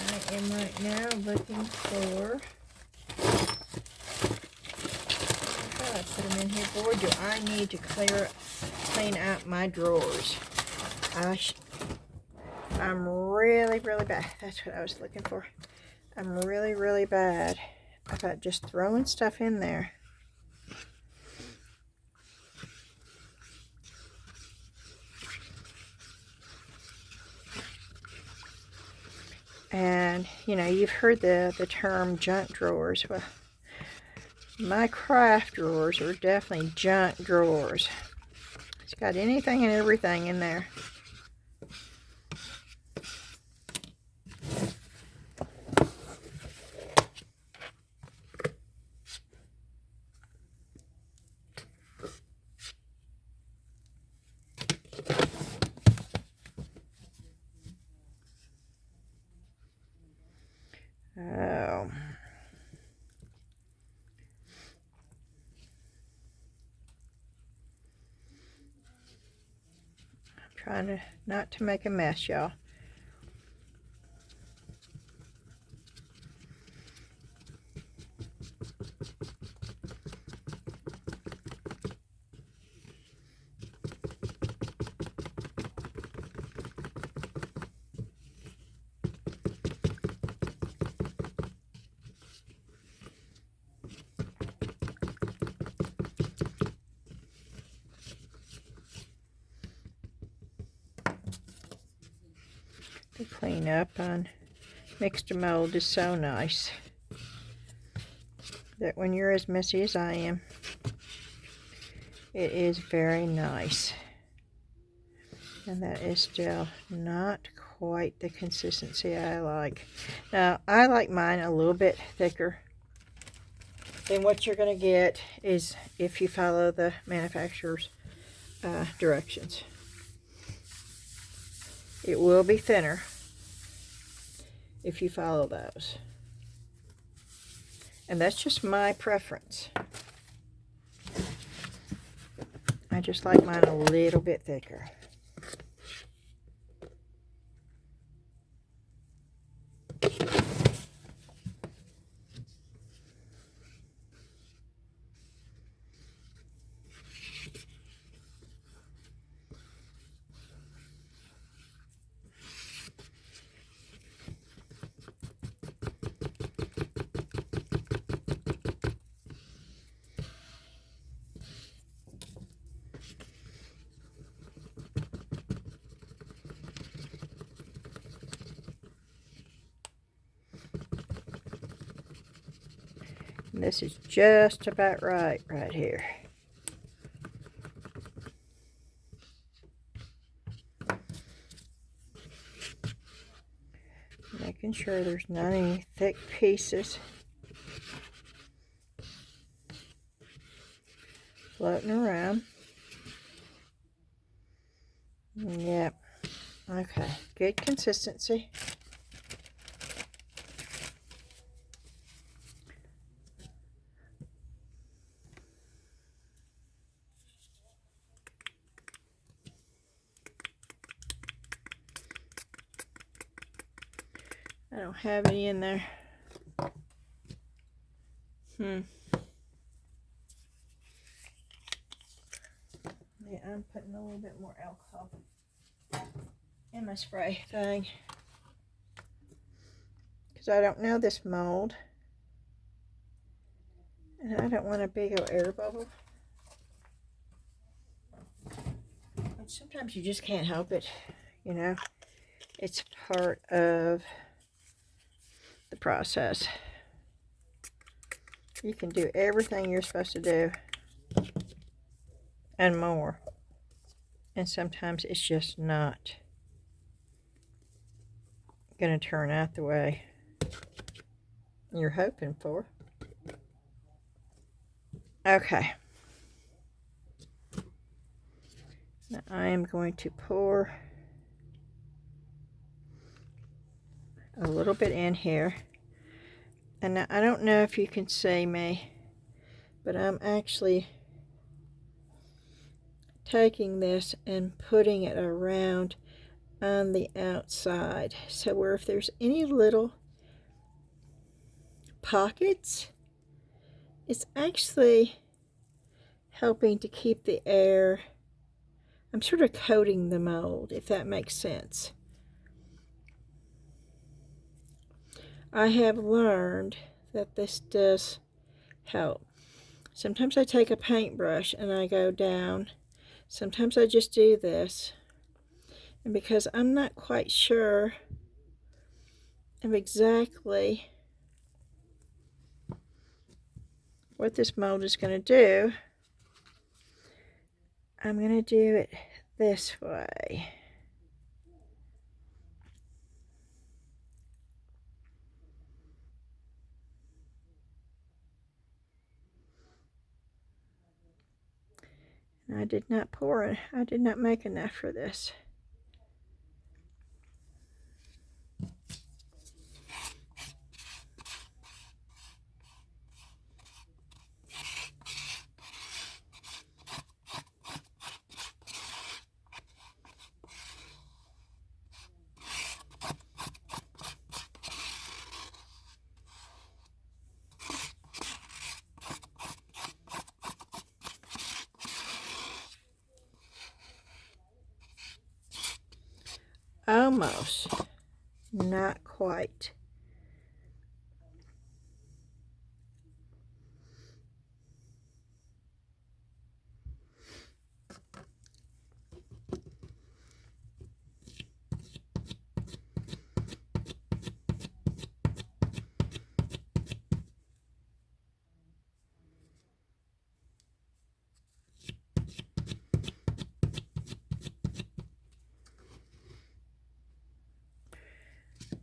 I am right now looking for, I put them in here. Boy, do I need to clean out my drawers. I'm really bad. That's what I was looking for. I'm really bad about just throwing stuff in there. And, you know, you've heard the term junk drawers. Well, my craft drawers are definitely junk drawers. It's got anything and everything in there. Oh. I'm trying not to make a mess, y'all. The cleanup on Mix2Mold is so nice that when you're as messy as I am, it is very nice. And that is still not quite the consistency I like. Now, I like mine a little bit thicker. Then what you're going to get is, if you follow the manufacturer's directions, it will be thinner if you follow those. And that's just my preference. I just like mine a little bit thicker. And this is just about right here. Making sure there's not any thick pieces floating around. Yep. Okay. Good consistency. I don't have any in there. Yeah, I'm putting a little bit more alcohol in my spray thing, because I don't know this mold, and I don't want a big old air bubble. sometimes you just can't help it, you know. It's part of the process. You can do everything you're supposed to do and more. And sometimes it's just not going to turn out the way you're hoping for. Okay. Now I am going to pour a little bit in here. And now, I don't know if you can see me, but I'm actually taking this and putting it around on the outside. So where if there's any little pockets, it's actually helping to keep the air. I'm sort of coating the mold, if that makes sense. I have learned that this does help. Sometimes I take a paintbrush and I go down. Sometimes I just do this. And because I'm not quite sure of exactly what this mold is going to do, I'm going to do it this way. I did not pour it. I did not make enough for this. Almost. Not quite.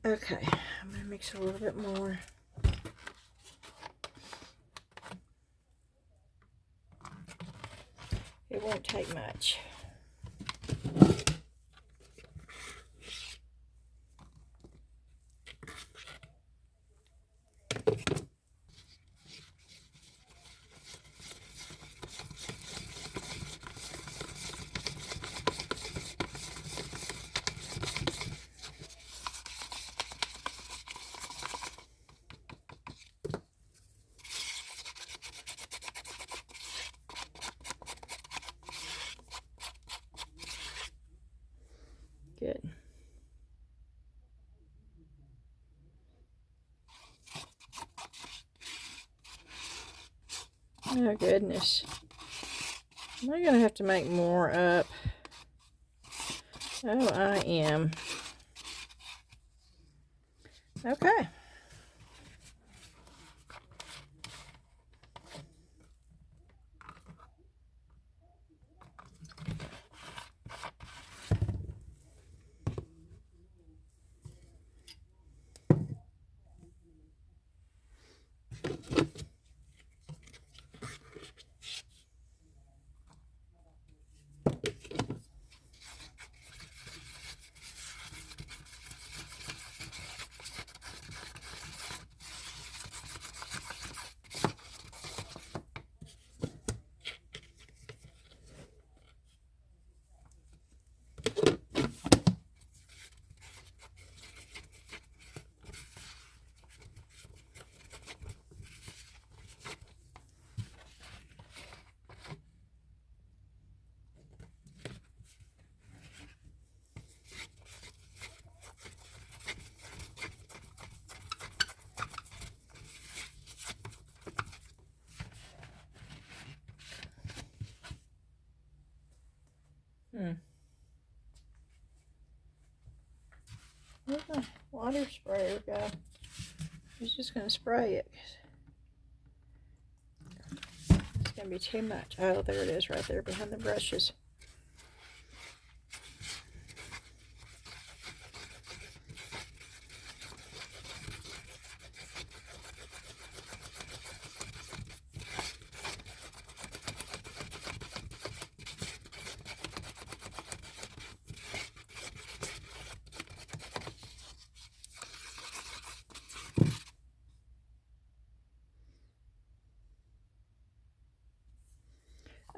Okay, I'm going to mix a little bit more. It won't take much. Good. Oh goodness. Am I gonna have to make more up? Oh, I am. Okay. Where'd my water sprayer go? I was just going to spray it. It's going to be too much. Oh, there it is right there behind the brushes.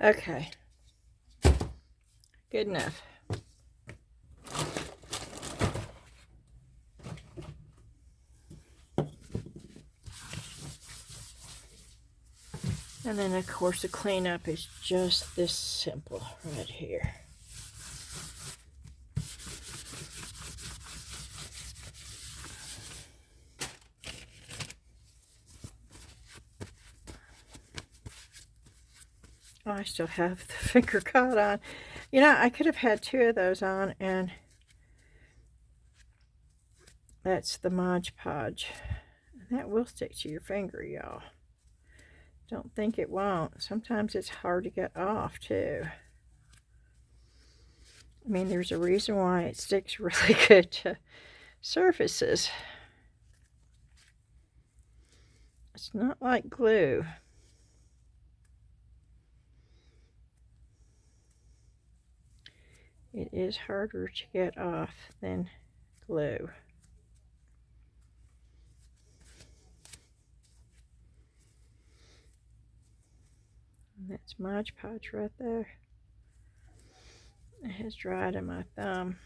Okay, good enough. And then of course the cleanup is just this simple right here. Oh, I still have the finger caught on. You know, I could have had 2 of those on, and that's the Mod Podge. That will stick to your finger, y'all. Don't think it won't. Sometimes it's hard to get off, too. I mean, there's a reason why it sticks really good to surfaces. It's not like glue. It is harder to get off than glue. And that's Mod Podge right there. It has dried on my thumb.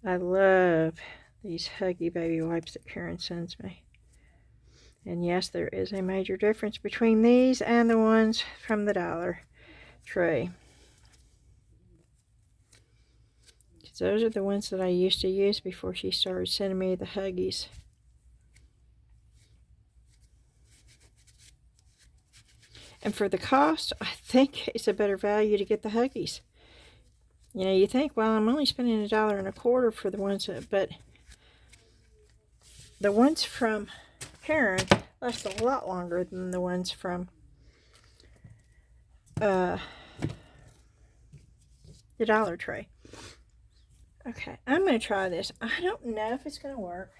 I love these Huggy Baby wipes that Karen sends me. And yes, there is a major difference between these and the ones from the Dollar Tree. Because those are the ones that I used to use before she started sending me the Huggies. And for the cost, I think it's a better value to get the Huggies. You know, you think, well, I'm only spending $1.25 for the ones that, but the ones from Karen last a lot longer than the ones from the Dollar Tree. Okay, I'm going to try this. I don't know if it's going to work.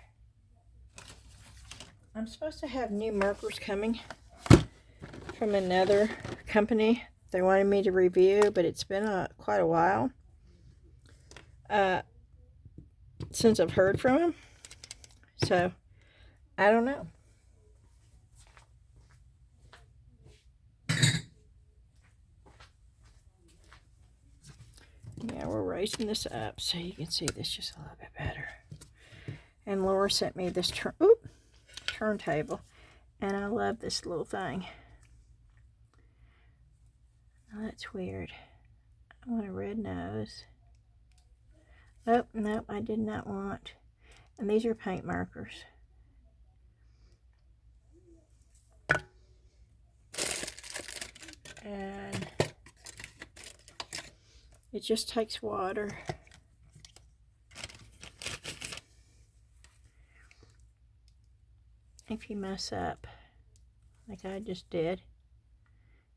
I'm supposed to have new markers coming from another company they wanted me to review, but it's been quite a while since I've heard from them. So, I don't know. Yeah, we're raising this up so you can see this just a little bit better. And Laura sent me this turntable, and I love this little thing. Oh, that's weird. I want a red nose. Oh, no, I did not want. And these are paint markers. And it just takes water. If you mess up, like I just did,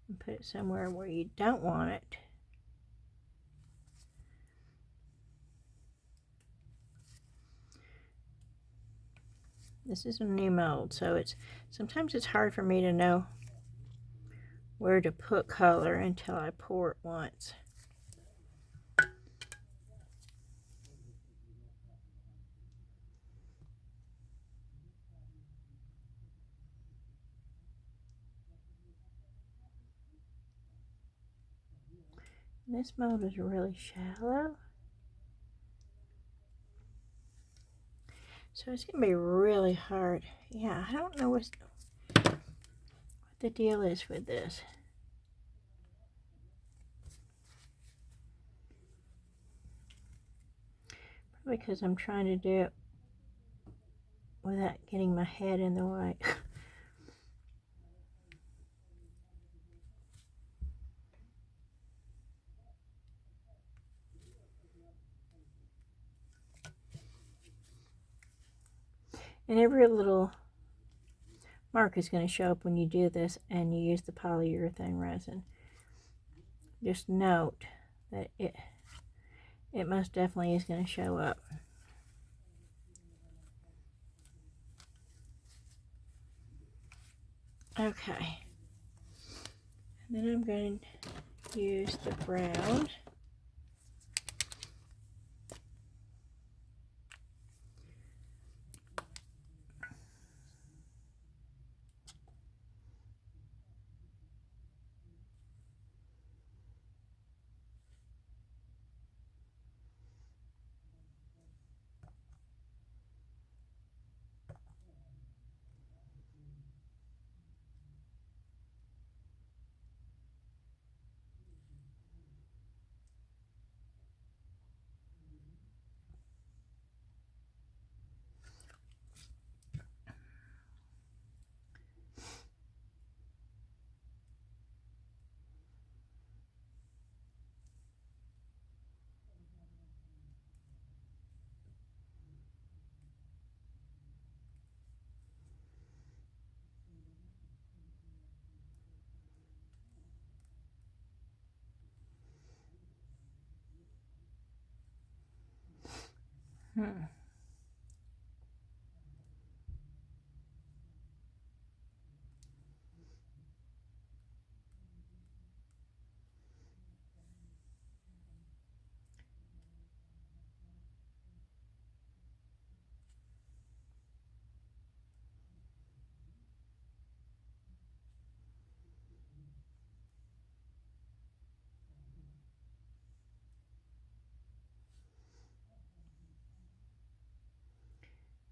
and put it somewhere where you don't want it, this is a new mold, so sometimes it's hard for me to know where to put color until I pour it once. This mold is really shallow, so it's going to be really hard. Yeah, I don't know what the deal is with this. Probably because I'm trying to do it without getting my head in the way. And every little mark is going to show up when you do this and you use the polyurethane resin. Just note that it most definitely is going to show up. Okay. And then I'm going to use the brown.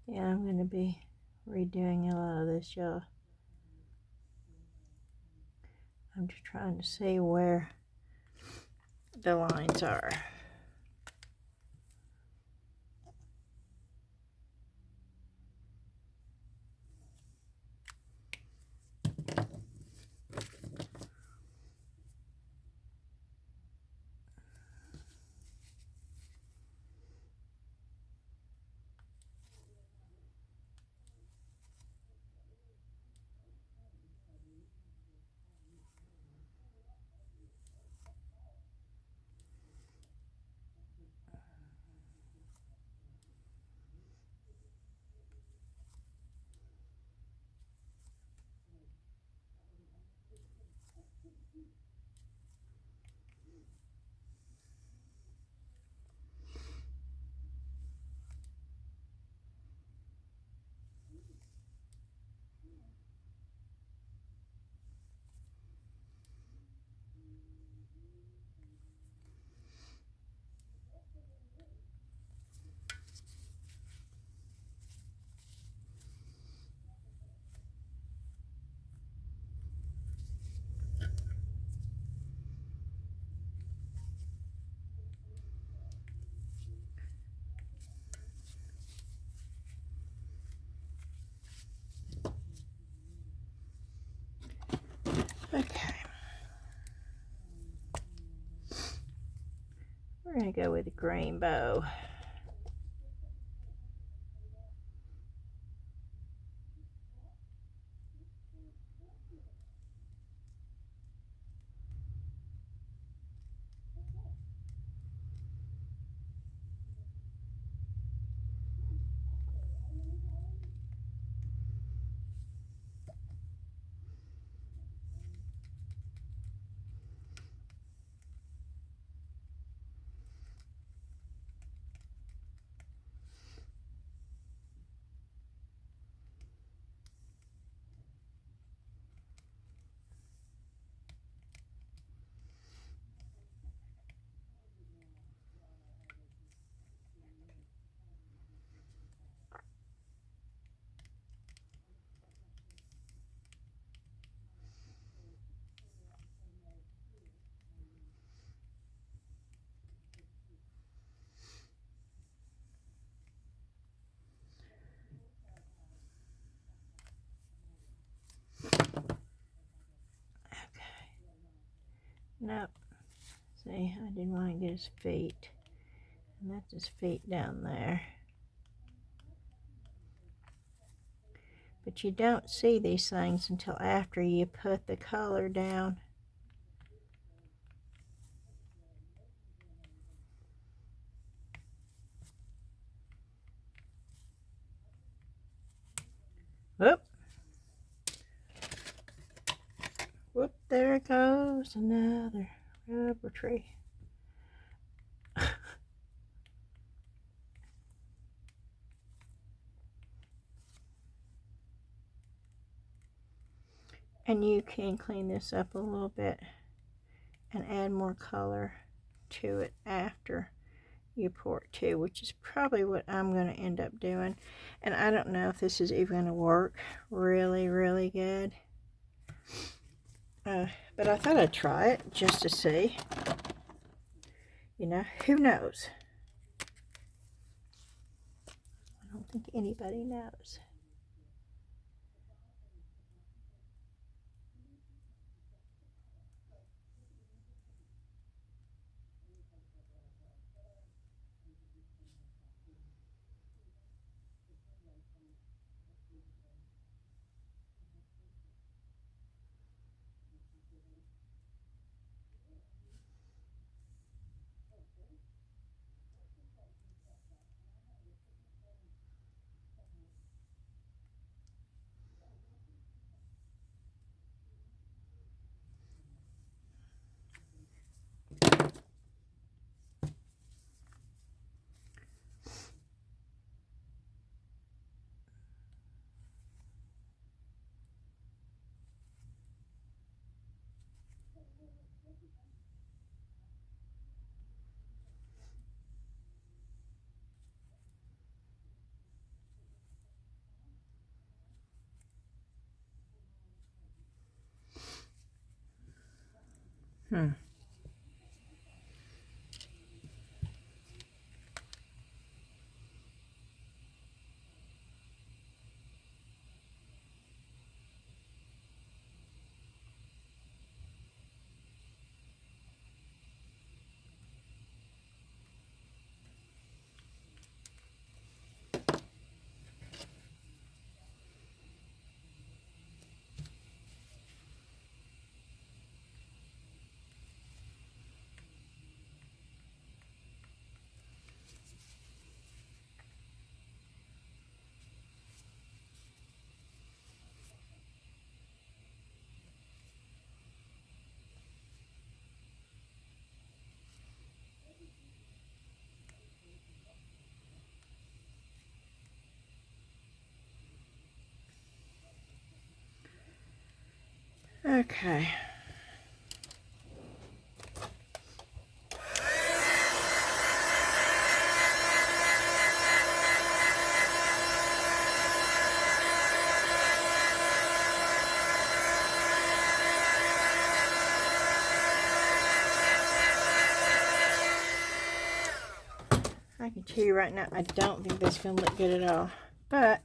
Yeah, I'm going to be redoing a lot of this, y'all. I'm just trying to see where the lines are. Okay. We're going to go with a green bow. Nope. See, I didn't want to get his feet. And that's his feet down there. But you don't see these things until after you put the color down. Whoop. Whoop, there goes another rubber tree. And you can clean this up a little bit and add more color to it after you pour it too, which is probably what I'm going to end up doing. And I don't know if this is even going to work really, really good. But I thought I'd try it just to see. You know, who knows? I don't think anybody knows. Okay. I can tell you right now, I don't think that's going to look good at all. But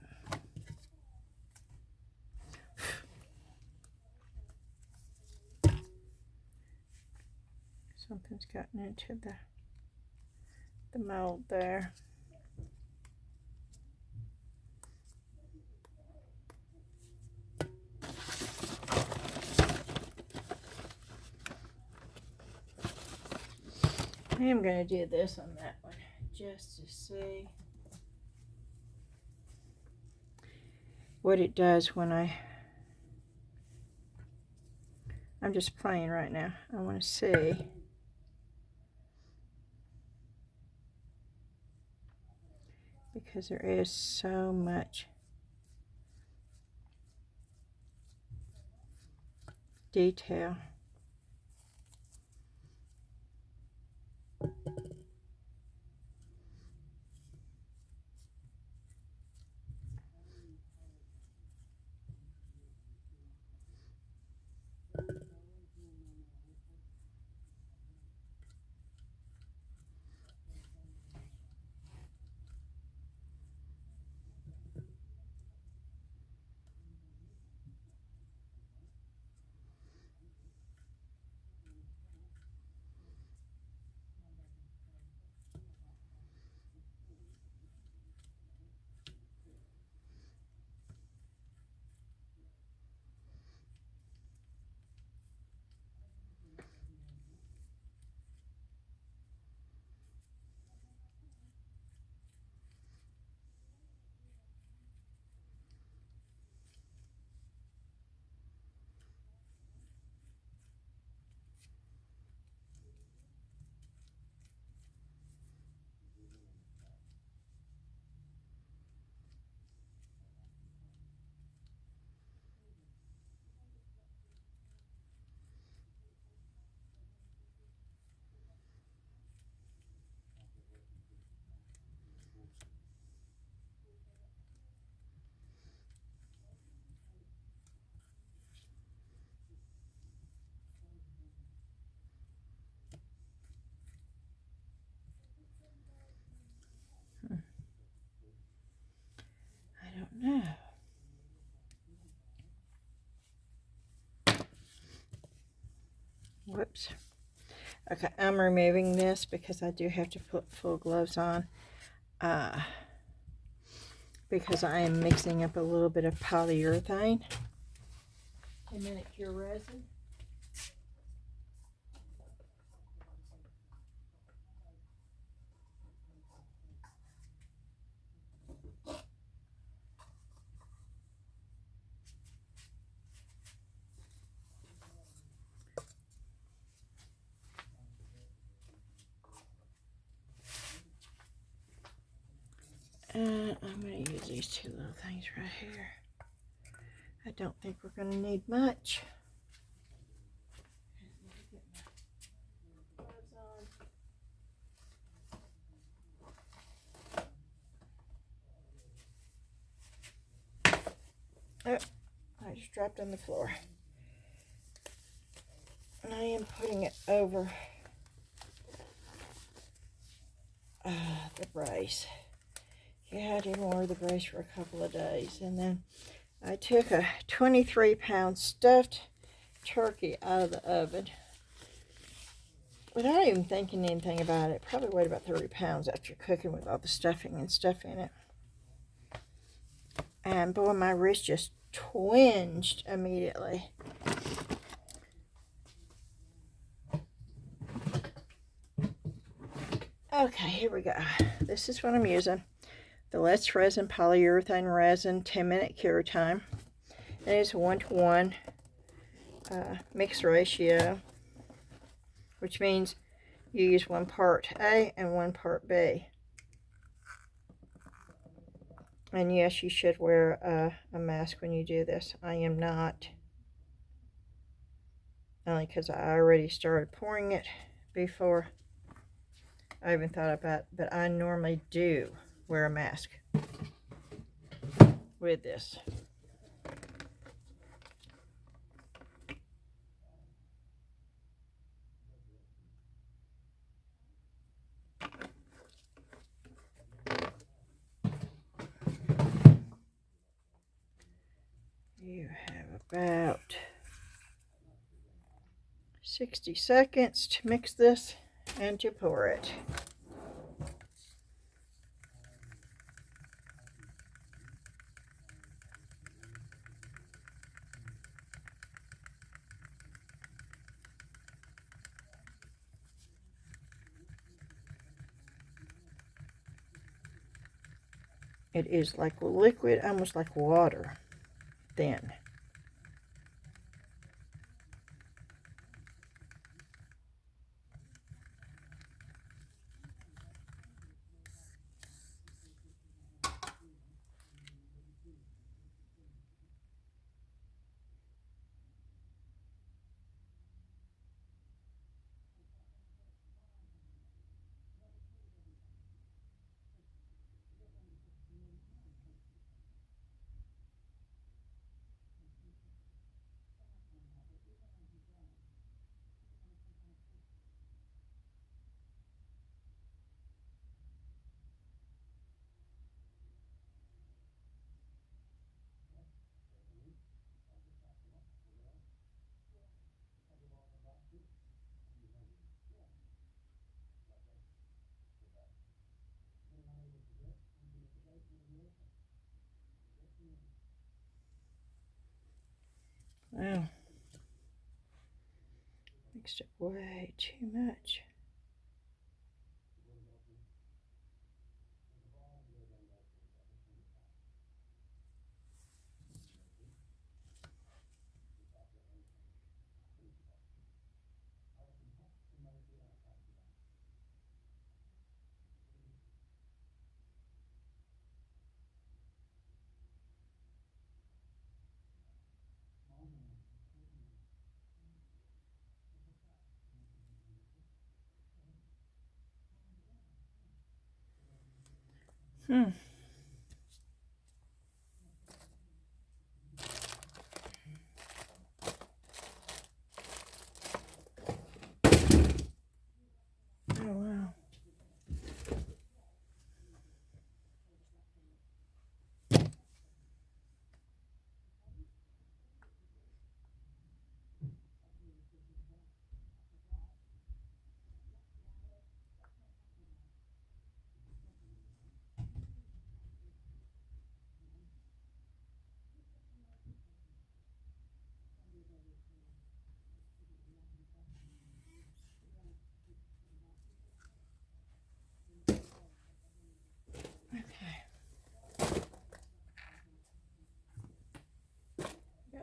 something's gotten into the mold there. I am going to do this on that one just to see what it does when I'm just playing right now. I want to see. Because there is so much detail. Whoops. Okay, I'm removing this because I do have to put full gloves on. Because I am mixing up a little bit of polyurethane. 10-minute cure resin. And I'm going to use these two little things right here. I don't think we're going to need much. Oh, I just dropped on the floor. And I am putting it over the brace. Yeah, I didn't wear the brace for a couple of days. And then I took a 23-pound stuffed turkey out of the oven without even thinking anything about it. Probably weighed about 30 pounds after cooking with all the stuffing and stuff in it. And boy, my wrist just twinged immediately. Okay, here we go. This is what I'm using. The Let's Resin Polyurethane Resin 10-minute cure time. It is 1:1 mix ratio, which means you use 1 part A and 1 part B. And yes, you should wear a mask when you do this. I am not, only because I already started pouring it before I even thought about it, but I normally do wear a mask with this. You have about 60 seconds to mix this and to pour it. It is like liquid, almost like water, thin. Wow. Mixed up way too much. Hmm. Oh, wow.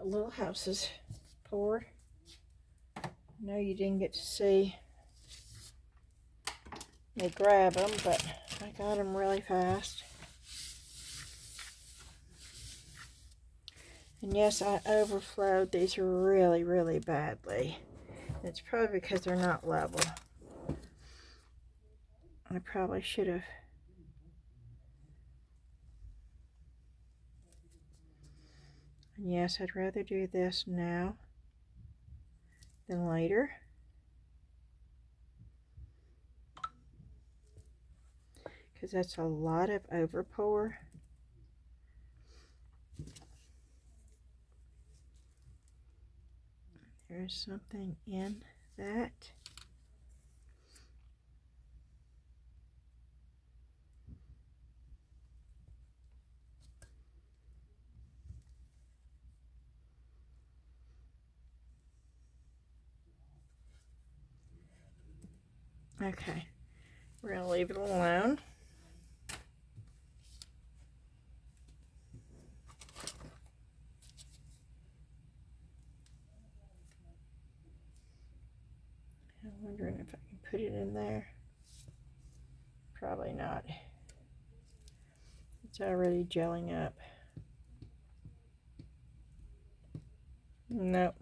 little houses poured. I know you didn't get to see me grab them, but I got them really fast. And yes, I overflowed these really, really badly. It's probably because they're not level. I probably should have. And yes, I'd rather do this now than later. Because that's a lot of overpour. There's something in that. Okay, we're going to leave it alone. I'm wondering if I can put it in there. Probably not. It's already gelling up. Nope.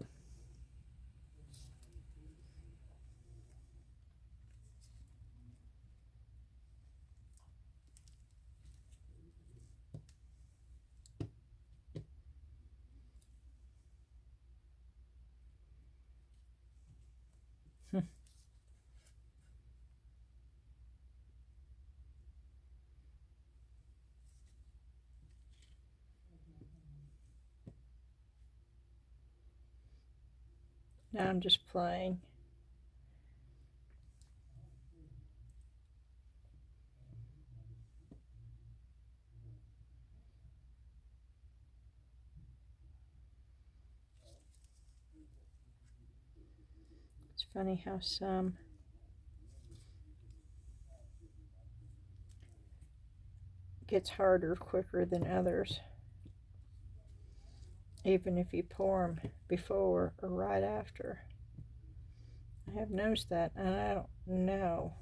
Now I'm just playing. It's funny how some gets harder quicker than others, even if you pour them before or right after. I have noticed that, and I don't know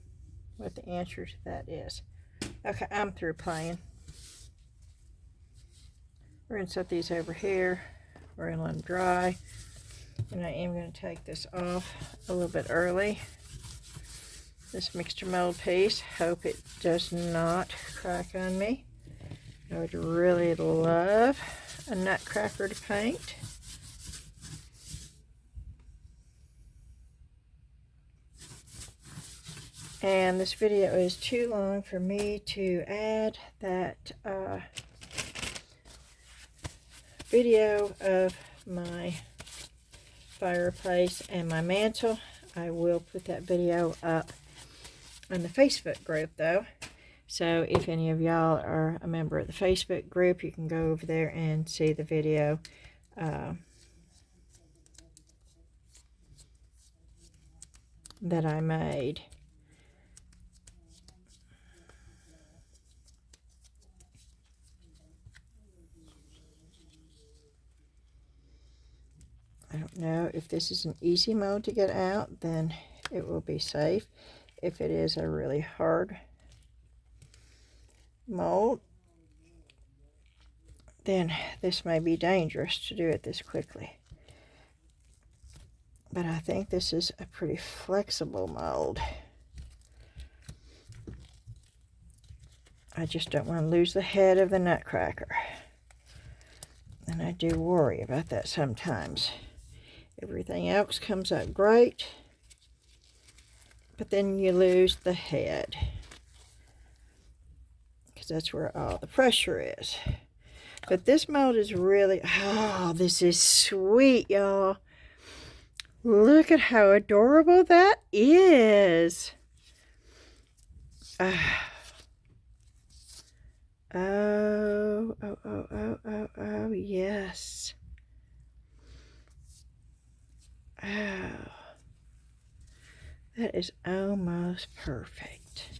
what the answer to that is. Okay, I'm through playing. We're going to set these over here. We're going to let them dry. And I am going to take this off a little bit early. This Mix2Mold piece. Hope it does not crack on me. I would really love a Nutcracker to paint. And this video is too long for me to add that video of my fireplace and my mantle. I will put that video up on the Facebook group though. So if any of y'all are a member of the Facebook group, you can go over there and see the video that I made. I don't know if this is an easy mold to get out, then it will be safe. If it is a really hard mold, then this may be dangerous to do it this quickly. But I think this is a pretty flexible mold. I just don't want to lose the head of the Nutcracker. And I do worry about that sometimes. Everything else comes out great, but then you lose the head, because that's where all the pressure is. But this mold is really, oh, this is sweet, y'all. Look at how adorable that is. Oh, yes. Oh, that is almost perfect.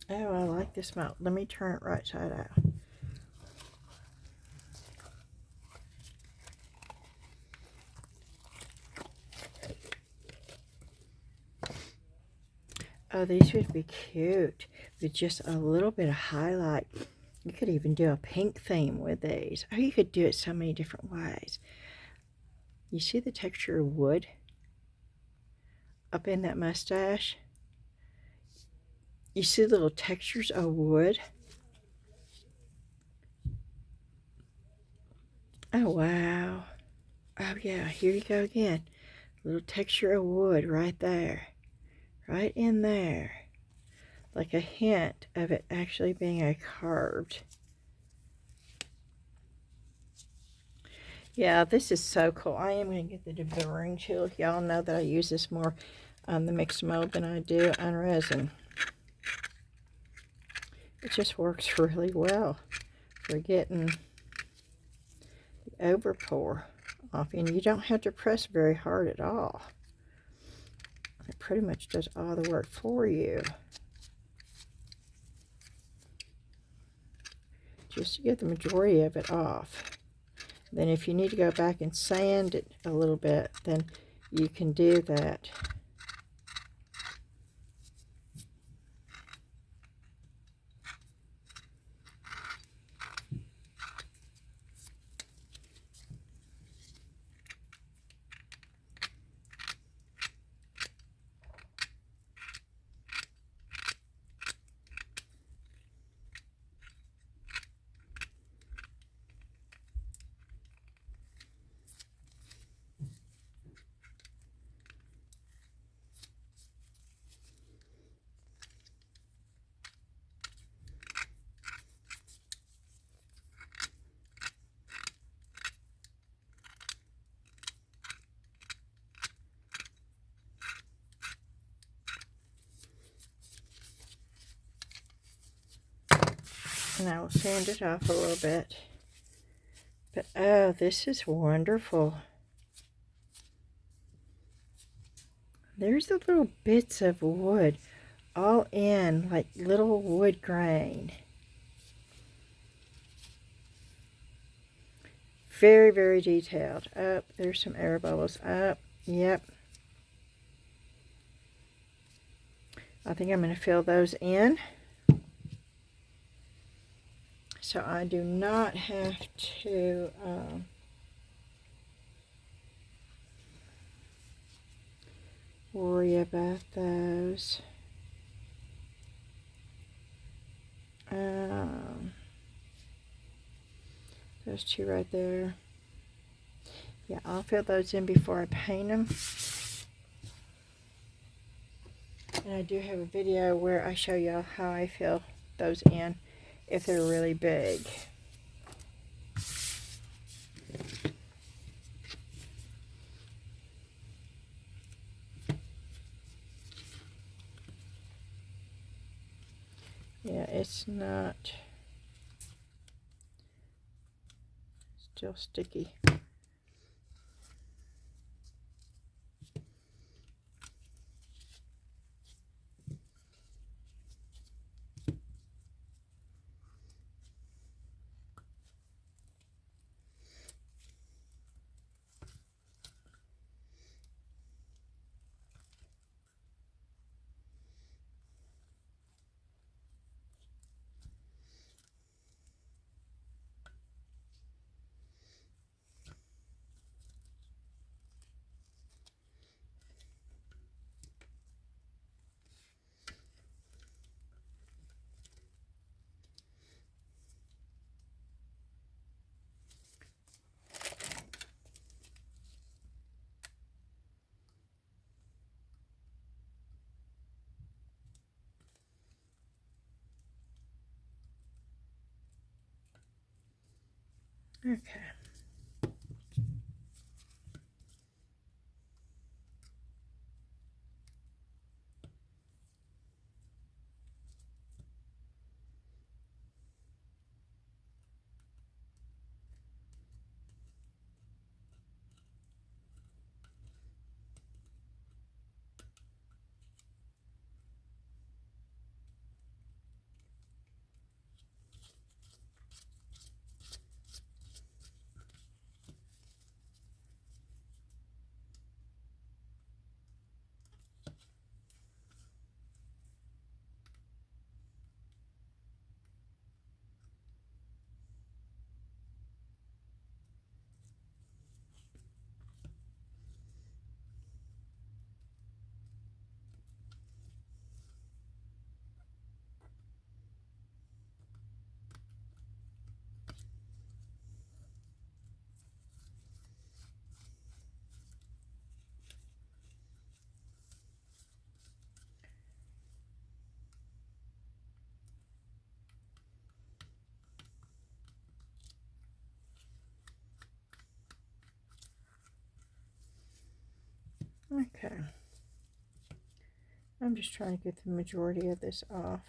Oh, I like this mold. Let me turn it right side out. Oh, these would be cute with just a little bit of highlight. You could even do a pink theme with these. Oh, you could do it so many different ways. You see the texture of wood up in that mustache? You see the little textures of wood? Oh, wow. Oh, yeah, here you go again. A little texture of wood right there. Right in there. Like a hint of it actually being a carved. Yeah, this is so cool. I am going to get the deburring tool. Y'all know that I use this more on the Mix2Mold than I do on resin. It just works really well for getting the overpour off. And you don't have to press very hard at all. It pretty much does all the work for you. Just to get the majority of it off. Then if you need to go back and sand it a little bit, then you can do that. And I will sand it off a little bit. But oh, this is wonderful. There's the little bits of wood all in, like little wood grain. Very, very detailed. Up, there's some air bubbles. Up, yep. I think I'm going to fill those in. So I do not have to worry about those. Those two right there. Yeah, I'll fill those in before I paint them. And I do have a video where I show y'all how I fill those in if they're really big. Yeah, it's not still sticky. Okay. Okay. I'm just trying to get the majority of this off.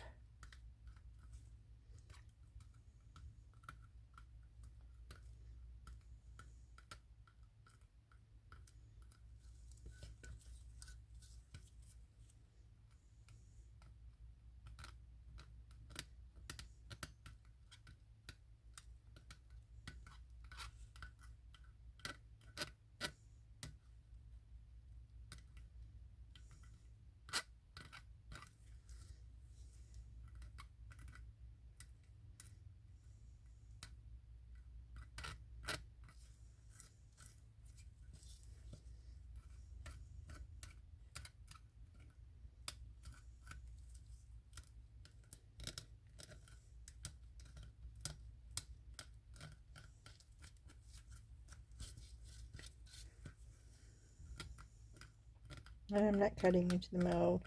I'm not cutting into the mold.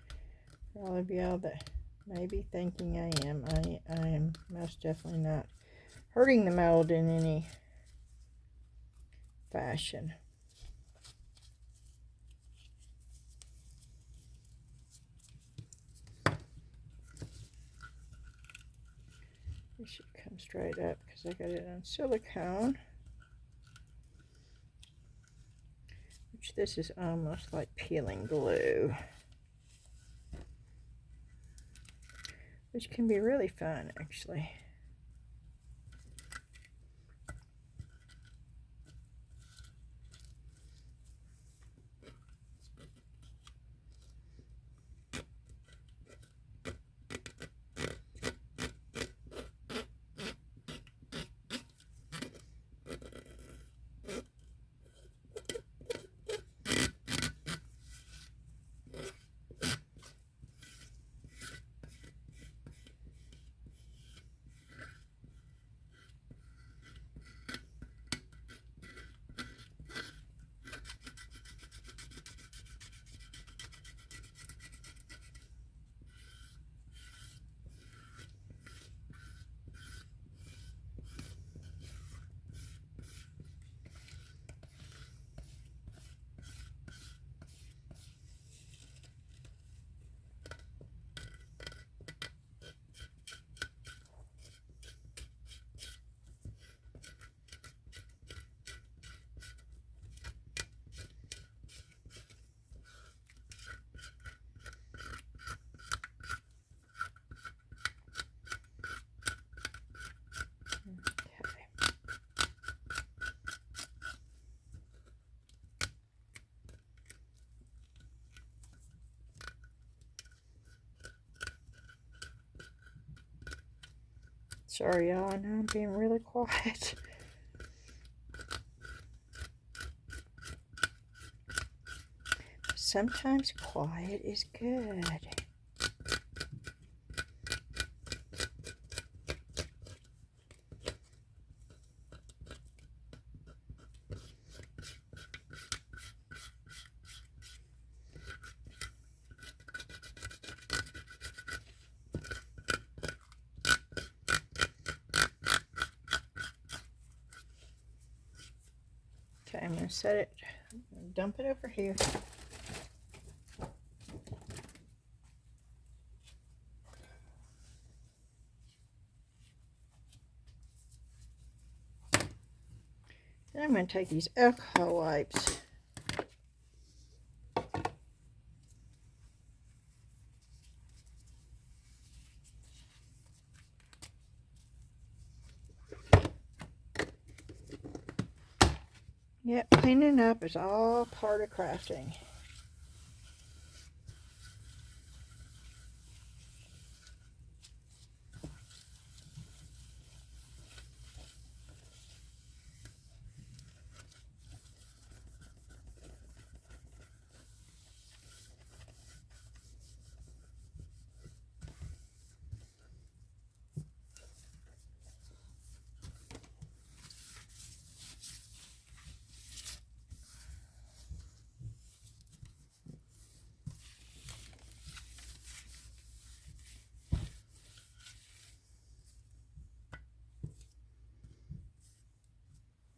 For all of y'all that may be thinking I am, I am most definitely not hurting the mold in any fashion. It should come straight up because I got it on silicone. Which this is almost like peeling glue. Which can be really fun, actually. Sorry, y'all, I know I'm being really quiet. Sometimes quiet is good. Okay, I'm going to set it, dump it over here. Then I'm going to take these alcohol wipes. Yep, cleaning up is all part of crafting.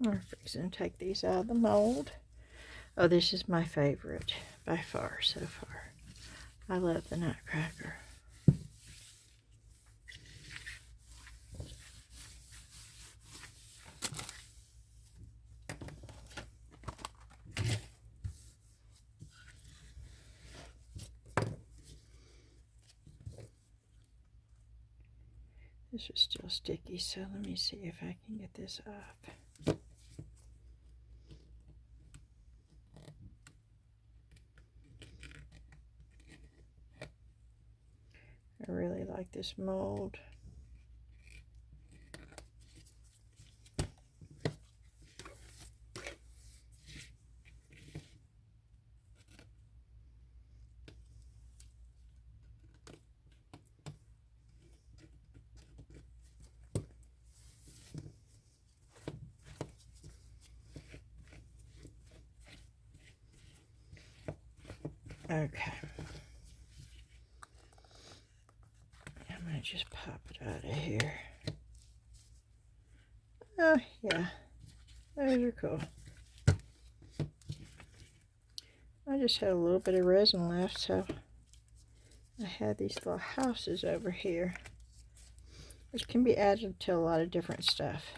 We're fixing to take these out of the mold. Oh, this is my favorite. by far, so far. I love the Nutcracker. This is still sticky, so let me see if I can get this off. I really like this mold. Okay. I'm going to just pop it out of here. Oh, yeah. Those are cool. I just had a little bit of resin left, so I had these little houses over here, which can be added to a lot of different stuff.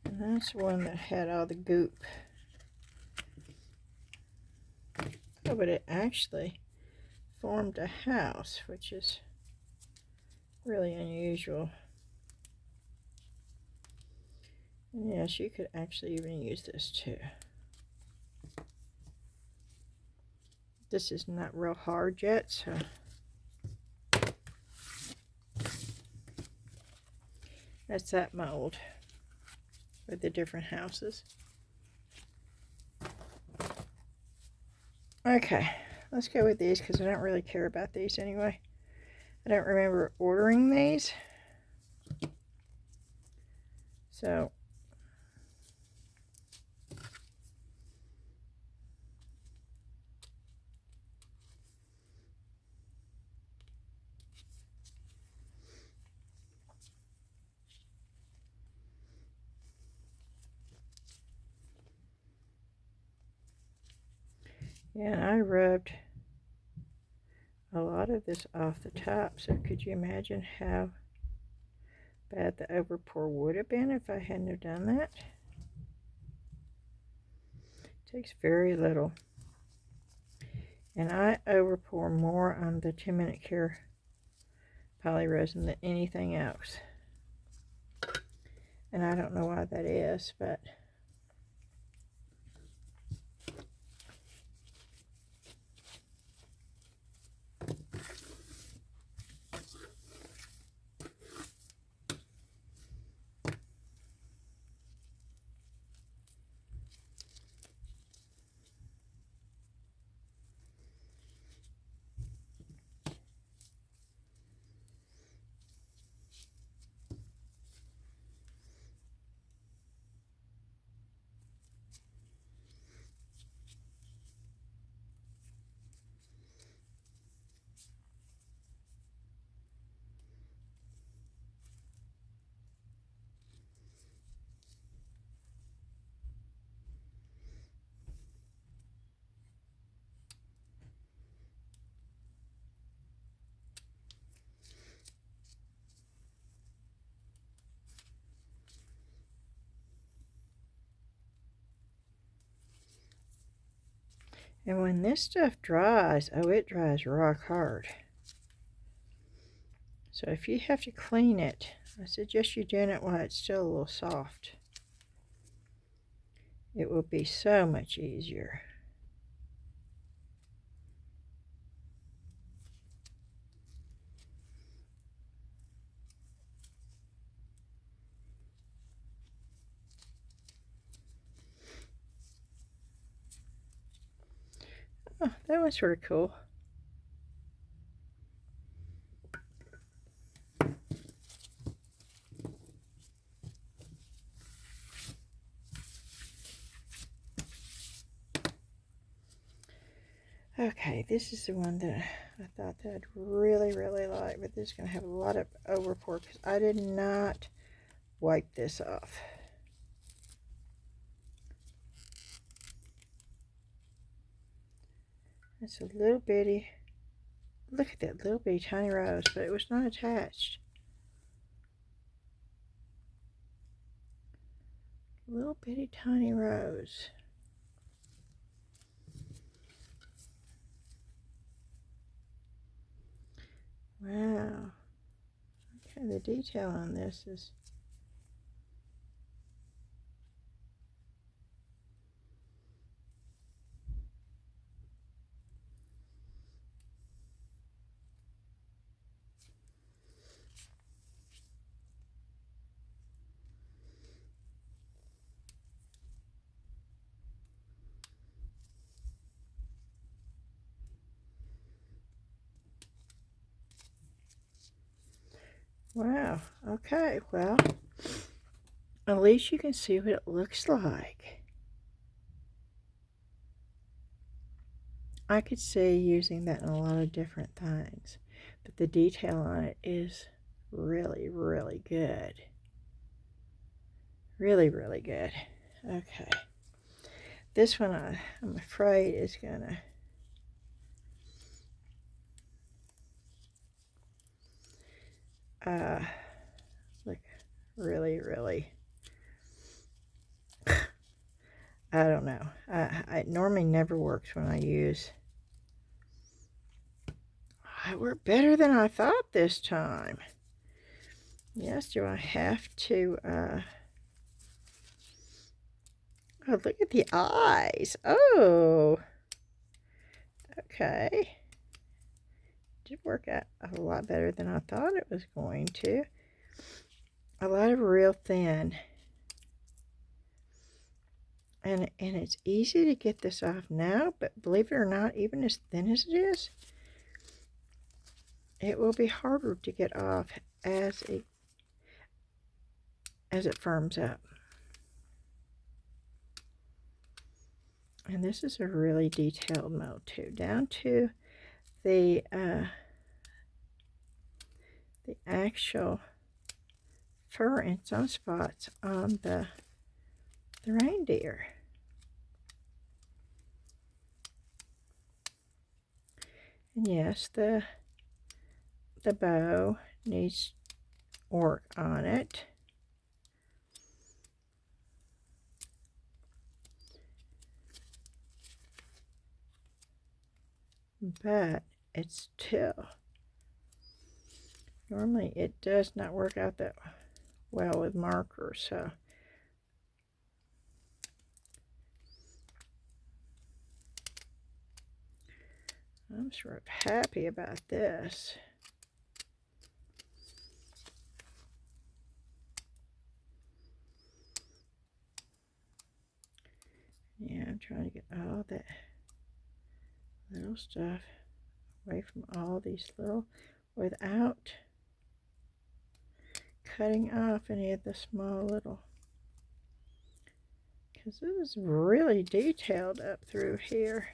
And that's one that had all the goop. Oh, but it actually formed a house, which is really unusual. And yes, you could actually even use this too. This is not real hard yet, so that's that mold with the different houses. Okay, let's go with these because I don't really care about these anyway. I don't remember ordering these. So yeah, and I rubbed a lot of this off the top, so could you imagine how bad the overpour would have been if I hadn't have done that? It takes very little. And I overpour more on the 10-minute cure poly resin than anything else. And I don't know why that is, but and when this stuff dries, oh, it dries rock hard. So if you have to clean it, I suggest you doing it while it's still a little soft. It will be so much easier. Oh, that was sort of cool. Okay, this is the one that I thought that I'd really, really like, but this is going to have a lot of overpour because I did not wipe this off. It's a little bitty, look at that little bitty tiny rose, but it was not attached. Little bitty tiny rose. Wow. Okay, the detail on this is wow. Okay, well, at least you can see what it looks like. I could see using that in a lot of different things, but the detail on it is really, really good. Really, really good. Okay. This one I'm afraid is gonna look really, really, I don't know. It normally never works when I use. It worked better than I thought this time. Yes, do I have to, oh, look at the eyes. Oh, okay. Did work out a lot better than I thought it was going to. A lot of real thin. And it's easy to get this off now, but believe it or not, even as thin as it is, it will be harder to get off as it firms up. And this is a really detailed mold too, down to the actual fur in some spots on the reindeer. And yes, the bow needs work on it. But it's still, normally it does not work out that well with markers, so I'm sort of happy about this. Yeah, I'm trying to get all that little stuff away from all these little, without cutting off any of the small little, because this is really detailed up through here.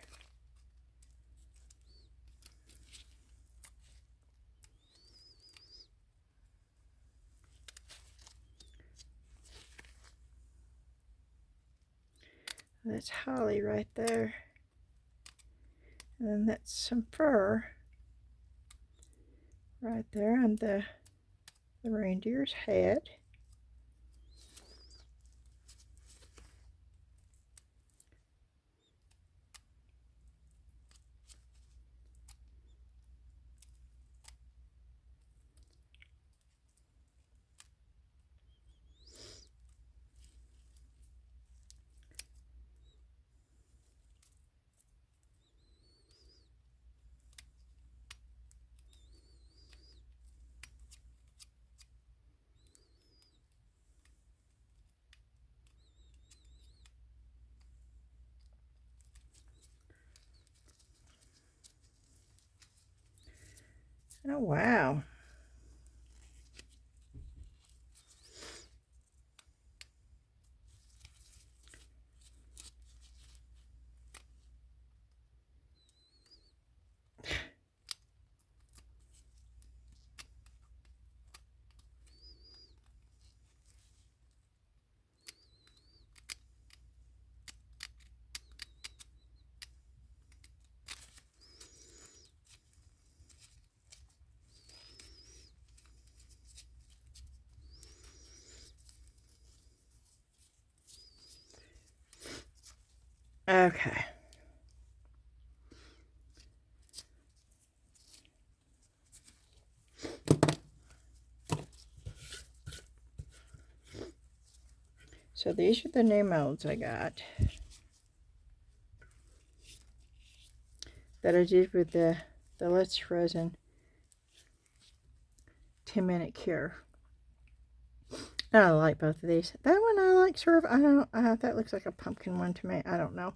That's holly right there. And then that's some fur right there on the reindeer's head. Oh, wow. Okay. So these are the new molds I got that I did with the Let's Resin 10-minute cure. I like both of these. That one I like sort of, I don't, that looks like a pumpkin one to me. I don't know.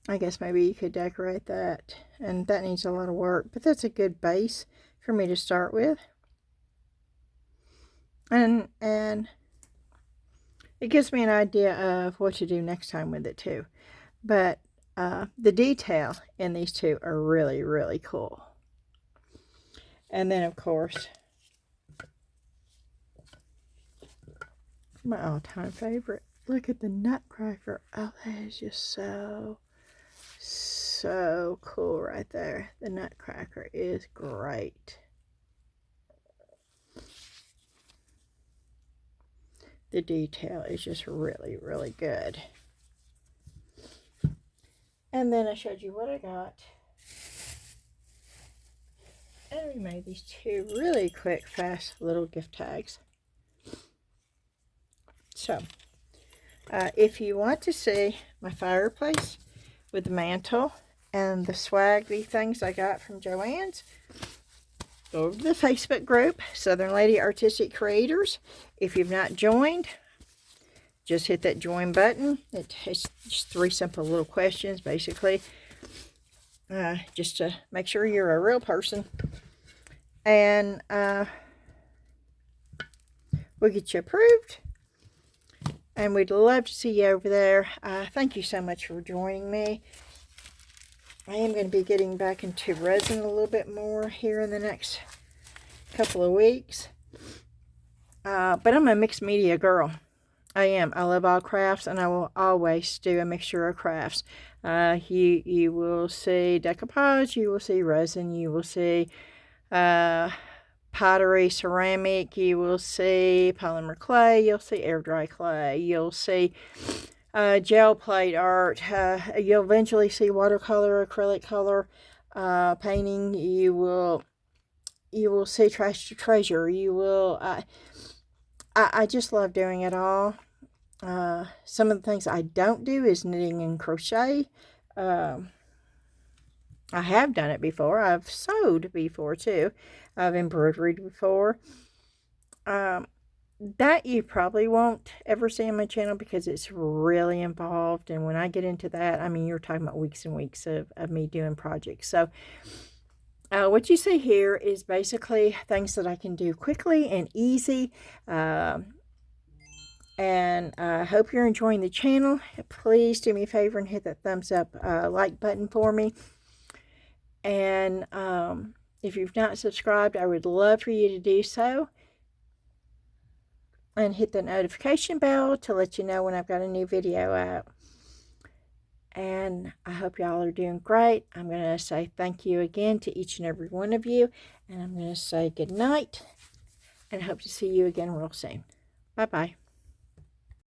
I guess maybe you could decorate that. And that needs a lot of work. But that's a good base for me to start with. And it gives me an idea of what to do next time with it too. But the detail in these two are really, really cool. And then, of course, my all-time favorite. Look at the Nutcracker. Oh, that is just so cool right there. The Nutcracker is great. The detail is just really, really good. And then I showed you what I got. And we made these two really quick, fast little gift tags. So, if you want to see my fireplace with the mantle and the swaggy things I got from Joann's, go over to the Facebook group, Southern Lady Artistic Creators. If you've not joined, just hit that join button. It's just 3 simple little questions, basically, just to make sure you're a real person. And we'll get you approved. And we'd love to see you over there. Thank you so much for joining me. I am going to be getting back into resin a little bit more here in the next couple of weeks. But I'm a mixed media girl. I am. I love all crafts, and I will always do a mixture of crafts. You will see decoupage, you will see resin, you will see pottery, ceramic, you will see polymer clay, you'll see air dry clay, you'll see gel plate art, you'll eventually see watercolor, acrylic color, painting, you will see trash to treasure, you will, I just love doing it all. Some of the things I don't do is knitting and crochet. I have done it before. I've sewed before too. I've embroidered before. That you probably won't ever see on my channel because it's really involved. And when I get into that, I mean, you're talking about weeks and weeks of me doing projects. So what you see here is basically things that I can do quickly and easy. And I hope you're enjoying the channel. Please do me a favor and hit that thumbs up like button for me. And if you've not subscribed, I would love for you to do so. And hit the notification bell to let you know when I've got a new video out. And I hope y'all are doing great. I'm going to say thank you again to each and every one of you. And I'm going to say good night. And hope to see you again real soon. Bye-bye.